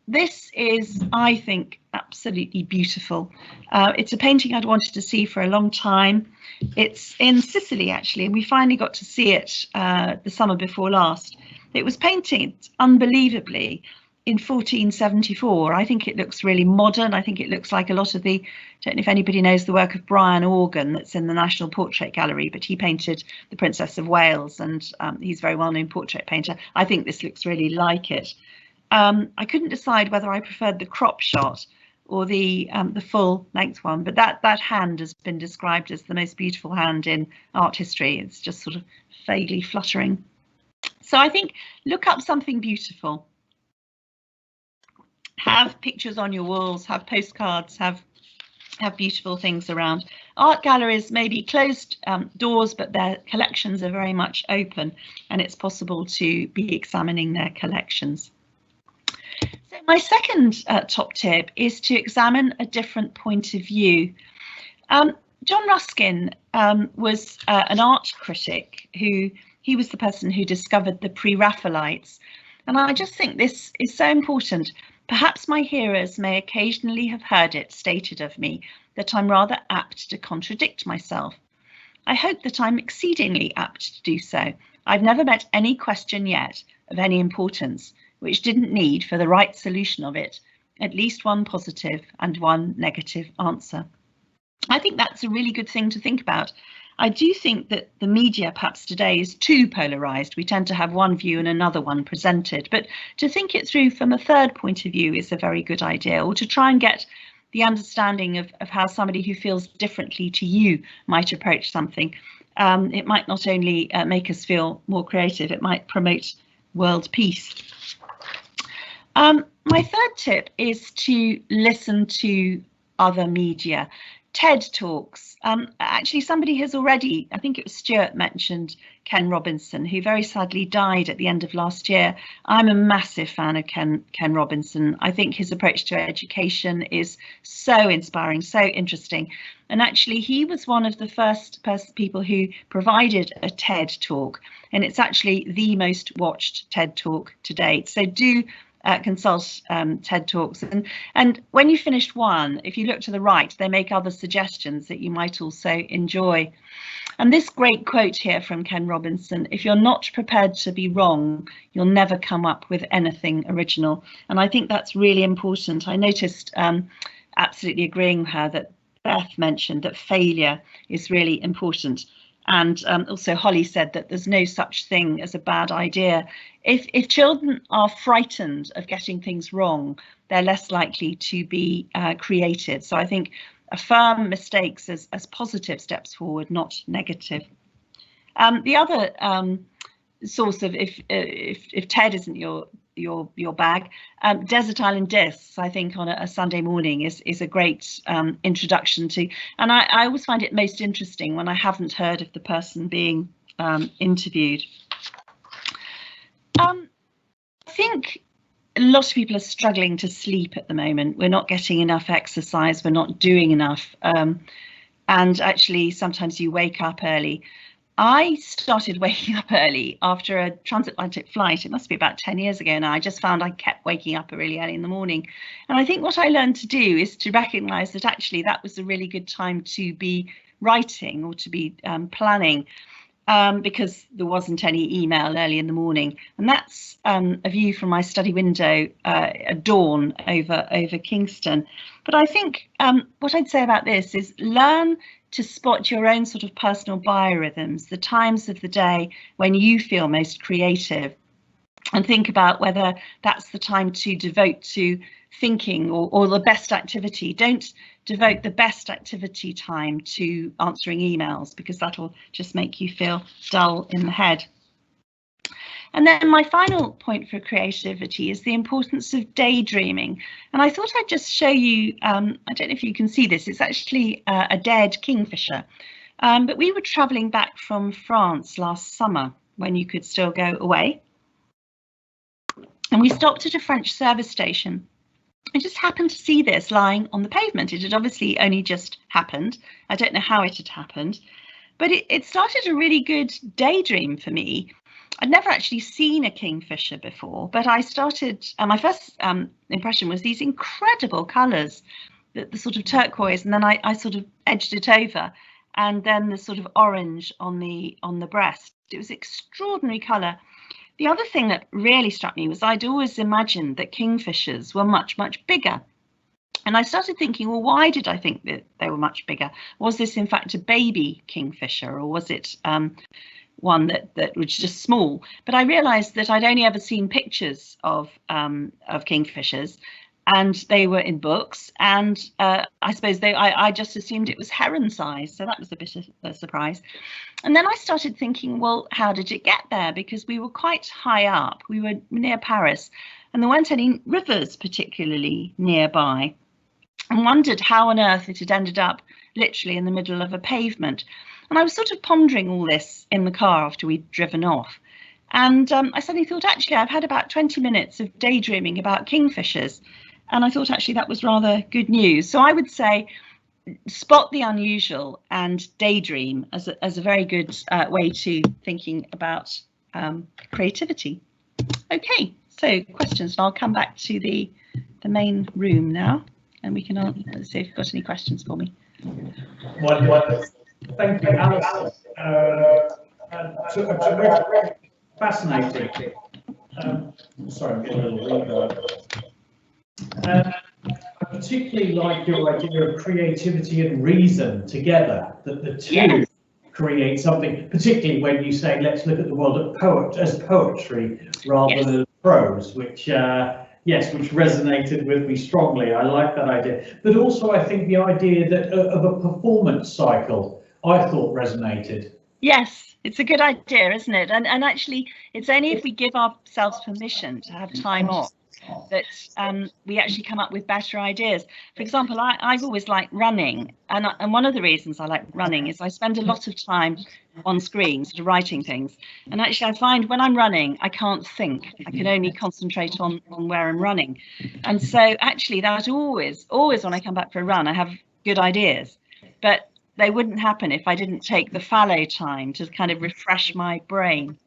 This is, I think, absolutely beautiful. It's a painting I'd wanted to see for a long time. It's in Sicily, actually, and we finally got to see it the summer before last. It was painted unbelievably in 1474. I think it looks really modern. I think it looks like a lot of the, I don't know if anybody knows the work of Brian Organ that's in the National Portrait Gallery, but he painted the Princess of Wales, and he's a very well-known portrait painter. I think this looks really like it. I couldn't decide whether I preferred the crop shot or the full length one, but that hand has been described as the most beautiful hand in art history. It's just sort of vaguely fluttering. So I think look up something beautiful. Have pictures on your walls, have postcards, have beautiful things around. Art galleries may be closed doors, but their collections are very much open, and it's possible to be examining their collections. So my second top tip is to examine a different point of view. John Ruskin was an art critic he was the person who discovered the Pre-Raphaelites. And I just think this is so important. Perhaps my hearers may occasionally have heard it stated of me that I'm rather apt to contradict myself. I hope that I'm exceedingly apt to do so. I've never met any question yet of any importance which didn't need, for the right solution of it, at least one positive and one negative answer. I think that's a really good thing to think about. I do think that the media perhaps today is too polarised. We tend to have one view and another one presented, but to think it through from a third point of view is a very good idea, or to try and get the understanding of how somebody who feels differently to you might approach something. It might not only make us feel more creative, it might promote world peace. My third tip is to listen to other media. TED Talks. Actually, somebody has already, I think it was Stuart, mentioned Ken Robinson, who very sadly died at the end of last year. I'm a massive fan of Ken Robinson. I think his approach to education is so inspiring, so interesting. And actually, he was one of the first people who provided a TED Talk, and it's actually the most watched TED Talk to date. So do consult TED Talks, and when you finished one, if you look to the right, they make other suggestions that you might also enjoy. And this great quote here from Ken Robinson: if you're not prepared to be wrong, you'll never come up with anything original. And I think that's really important. I noticed, absolutely agreeing with her, that Beth mentioned that failure is really important. And also Holly said that there's no such thing as a bad idea. If children are frightened of getting things wrong, they're less likely to be creative. So I think affirm mistakes as positive steps forward, not negative. The other source of, if TED isn't your bag, Desert Island Discs, I think, on a Sunday morning is a great introduction to, and I always find it most interesting when I haven't heard of the person being interviewed. I think a lot of people are struggling to sleep at the moment. We're not getting enough exercise, we're not doing enough, and actually sometimes you wake up early. I started waking up early after a transatlantic flight. It must be about 10 years ago now. I just found I kept waking up really early in the morning. And I think what I learned to do is to recognise that actually that was a really good time to be writing or to be planning, because there wasn't any email early in the morning. And that's a view from my study window at dawn over Kingston. But I think what I'd say about this is learn to spot your own sort of personal biorhythms, the times of the day when you feel most creative, and think about whether that's the time to devote to thinking or the best activity. Don't devote the best activity time to answering emails, because that'll just make you feel dull in the head. And then my final point for creativity is the importance of daydreaming. And I thought I'd just show you, I don't know if you can see this, it's actually a dead kingfisher. But we were travelling back from France last summer when you could still go away. And we stopped at a French service station. I just happened to see this lying on the pavement. It had obviously only just happened. I don't know how it had happened, but it started a really good daydream for me. I'd never actually seen a kingfisher before, but I started, my first impression was these incredible colours, the sort of turquoise, and then I sort of edged it over, and then the sort of orange on the breast. It was extraordinary colour. The other thing that really struck me was I'd always imagined that kingfishers were much, much bigger. And I started thinking, well, why did I think that they were much bigger? Was this in fact a baby kingfisher, or was it one that was just small? But I realised that I'd only ever seen pictures of kingfishers, and they were in books, and I suppose I just assumed it was heron size, so that was a bit of a surprise. And then I started thinking, well, how did it get there? Because we were quite high up, we were near Paris, and there weren't any rivers particularly nearby, and wondered how on earth it had ended up literally in the middle of a pavement. And I was sort of pondering all this in the car after we'd driven off, and I suddenly thought, actually, I've had about 20 minutes of daydreaming about kingfishers. And I thought actually that was rather good news. So I would say spot the unusual and daydream as a very good way to thinking about creativity. Okay, so questions, and I'll come back to the main room now, and we can see if you've got any questions for me. Well, thank you, Alice. Fascinating. Sorry, I'm getting a little reverb. I particularly like your idea of creativity and reason together, that the two create something, particularly when you say, let's look at the world as poetry rather than prose, which, which resonated with me strongly. I like that idea. But also, I think the idea that of a performance cycle, I thought resonated. Yes, it's a good idea, isn't it? And actually, it's only if we give ourselves permission to have time off that we actually come up with better ideas. For example, I've always liked running, and one of the reasons I like running is I spend a lot of time on screen sort of writing things, and actually I find when I'm running I can't think, I can only concentrate on where I'm running, and so actually that always when I come back for a run I have good ideas, but they wouldn't happen if I didn't take the fallow time to kind of refresh my brain.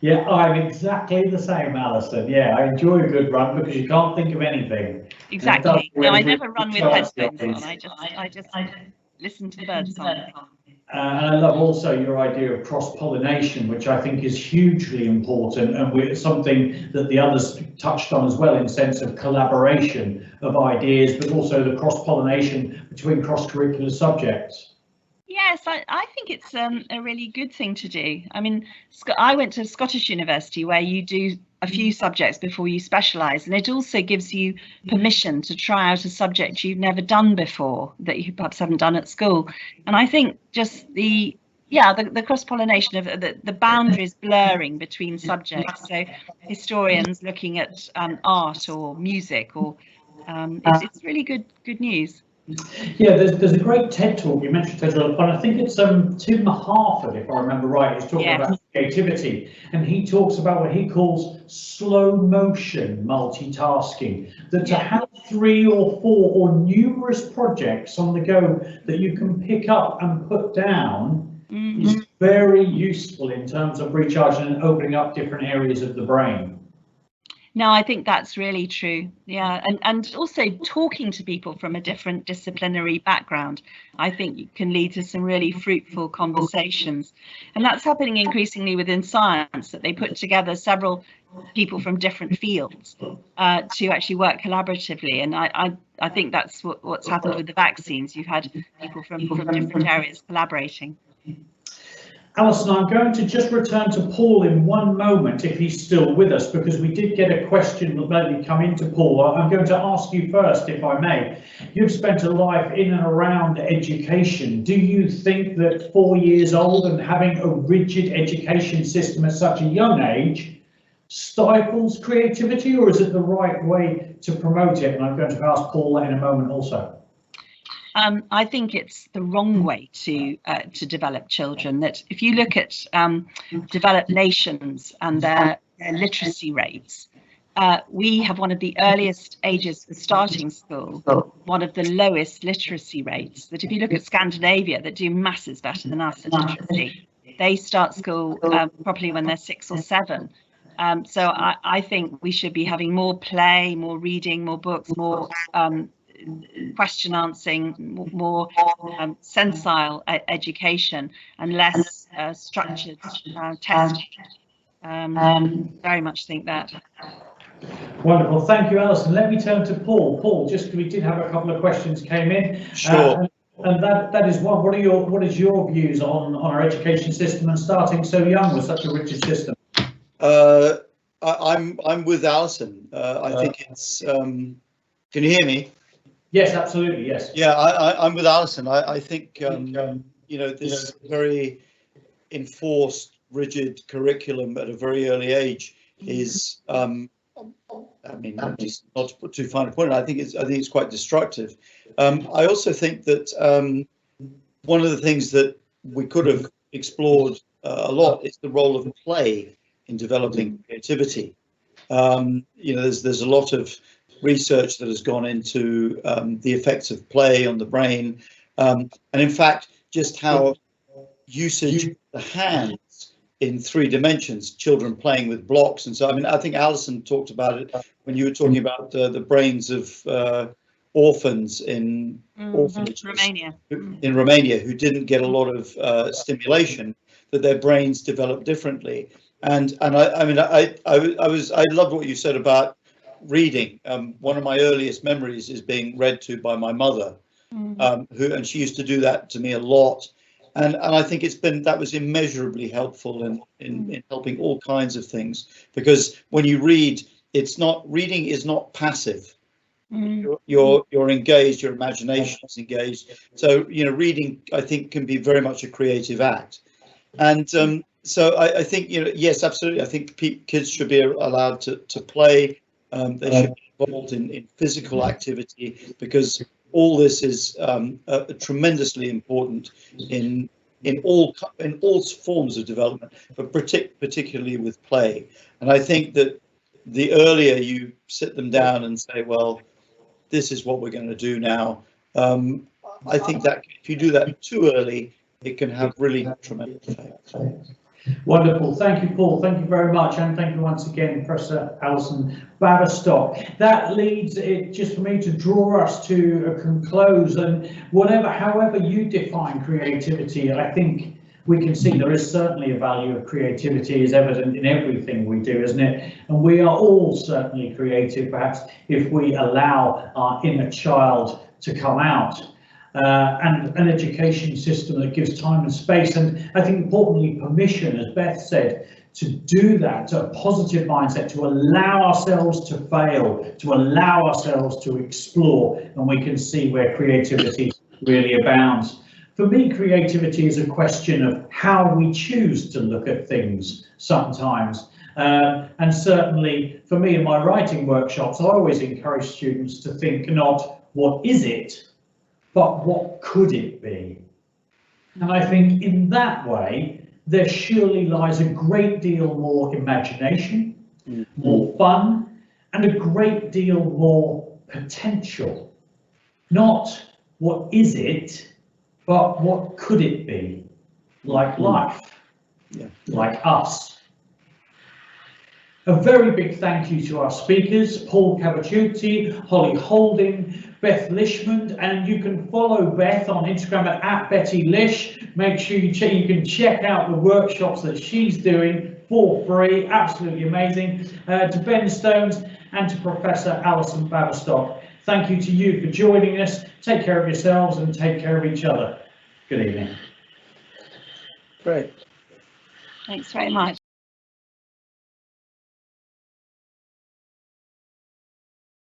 Yeah, I'm exactly the same, Alison. Yeah, I enjoy a good run because you can't think of anything. Exactly. No, I never run with headphones on. I just listen to the bird song. And I love also your idea of cross-pollination, which I think is hugely important, and something that the others touched on as well, in sense of collaboration of ideas, but also the cross-pollination between cross-curricular subjects. Yes, I think it's a really good thing to do. I mean, I went to Scottish University where you do a few subjects before you specialise, and it also gives you permission to try out a subject you've never done before, that you perhaps haven't done at school. And I think just the cross-pollination of the boundaries blurring between subjects. So historians looking at art or music, or it's really good news. Yeah, there's a great TED talk, you mentioned TED talk, and I think it's Tim Harford, if I remember right, he's talking about creativity, and he talks about what he calls slow motion multitasking, that to have 3 or 4 or numerous projects on the go that you can pick up and put down is very useful in terms of recharging and opening up different areas of the brain. No, I think that's really true. Yeah, and also talking to people from a different disciplinary background, I think can lead to some really fruitful conversations. And that's happening increasingly within science, that they put together several people from different fields to actually work collaboratively. And I think that's what's happened with the vaccines. You've had people from different areas collaborating. Alison, I'm going to just return to Paul in one moment, if he's still with us, because we did get a question that maybe come into Paul. I'm going to ask you first, if I may. You've spent a life in and around education. Do you think that 4 years old and having a rigid education system at such a young age stifles creativity, or is it the right way to promote it? And I'm going to ask Paul that in a moment also. I think it's the wrong way to develop children. That if you look at developed nations and their literacy rates, we have one of the earliest ages for starting school, one of the lowest literacy rates. That if you look at Scandinavia, that do masses better than us at literacy. they start school properly when they're 6 or 7. So I think we should be having more play, more reading, more books, more question answering, more sensile education, and less structured testing. Very much think that. Wonderful, thank you, Alison. Let me turn to Paul. Paul, just we did have a couple of questions came in. Sure. And that is one. What is your views on our education system and starting so young with such a rich system? I'm with Alison. I think it's. Can you hear me? Yes, absolutely. Yes. Yeah, I'm with Alison. I think you know, this very enforced, rigid curriculum at a very early age is. I mean, just not to put too fine a point. I think it's quite destructive. I also think that one of the things that we could have explored a lot is the role of play in developing creativity. You know, there's a lot of research that has gone into the effects of play on the brain, and in fact, just how usage of the hands in 3 dimensions, children playing with blocks. And so, I mean, I think Alison talked about it when you were talking about the brains of orphans in orphanages in Romania who didn't get a lot of stimulation, that their brains develop differently. And I mean, I loved what you said about reading. One of my earliest memories is being read to by my mother, and she used to do that to me a lot. And I think that was immeasurably helpful in helping all kinds of things, because when you read, reading is not passive. You're engaged, your imagination is engaged. So, you know, reading, I think, can be very much a creative act. And so I think, you know, yes, absolutely. I think kids should be allowed to play. They should be involved in physical activity, because all this is tremendously important in all forms of development, but particularly with play. And I think that the earlier you sit them down and say, well, this is what we're going to do now, I think that if you do that too early, it can have really tremendous effects. Wonderful. Thank you, Paul. Thank you very much. And thank you once again, Professor Alison Baverstock. That leads it just for me to draw us to a conclusion. And however you define creativity, I think we can see there is certainly a value of creativity is evident in everything we do, isn't it? And we are all certainly creative, perhaps, if we allow our inner child to come out. And an education system that gives time and space, and I think importantly permission, as Beth said, to do that, to a positive mindset, to allow ourselves to fail, to allow ourselves to explore, and we can see where creativity really abounds. For me, creativity is a question of how we choose to look at things sometimes. And certainly for me in my writing workshops, I always encourage students to think not what is it, but what could it be? And I think in that way, there surely lies a great deal more imagination, more fun, and a great deal more potential. Not what is it, but what could it be? Like life, like us. A very big thank you to our speakers, Paul Cavacciuti, Holly Holding, Beth Lishman, and you can follow Beth on Instagram at Betty Lish. Make sure you can check out the workshops that she's doing for free, absolutely amazing. To Ben Stones and to Professor Alison Baverstock, thank you to you for joining us. Take care of yourselves and take care of each other. Good evening. Great. Thanks very much.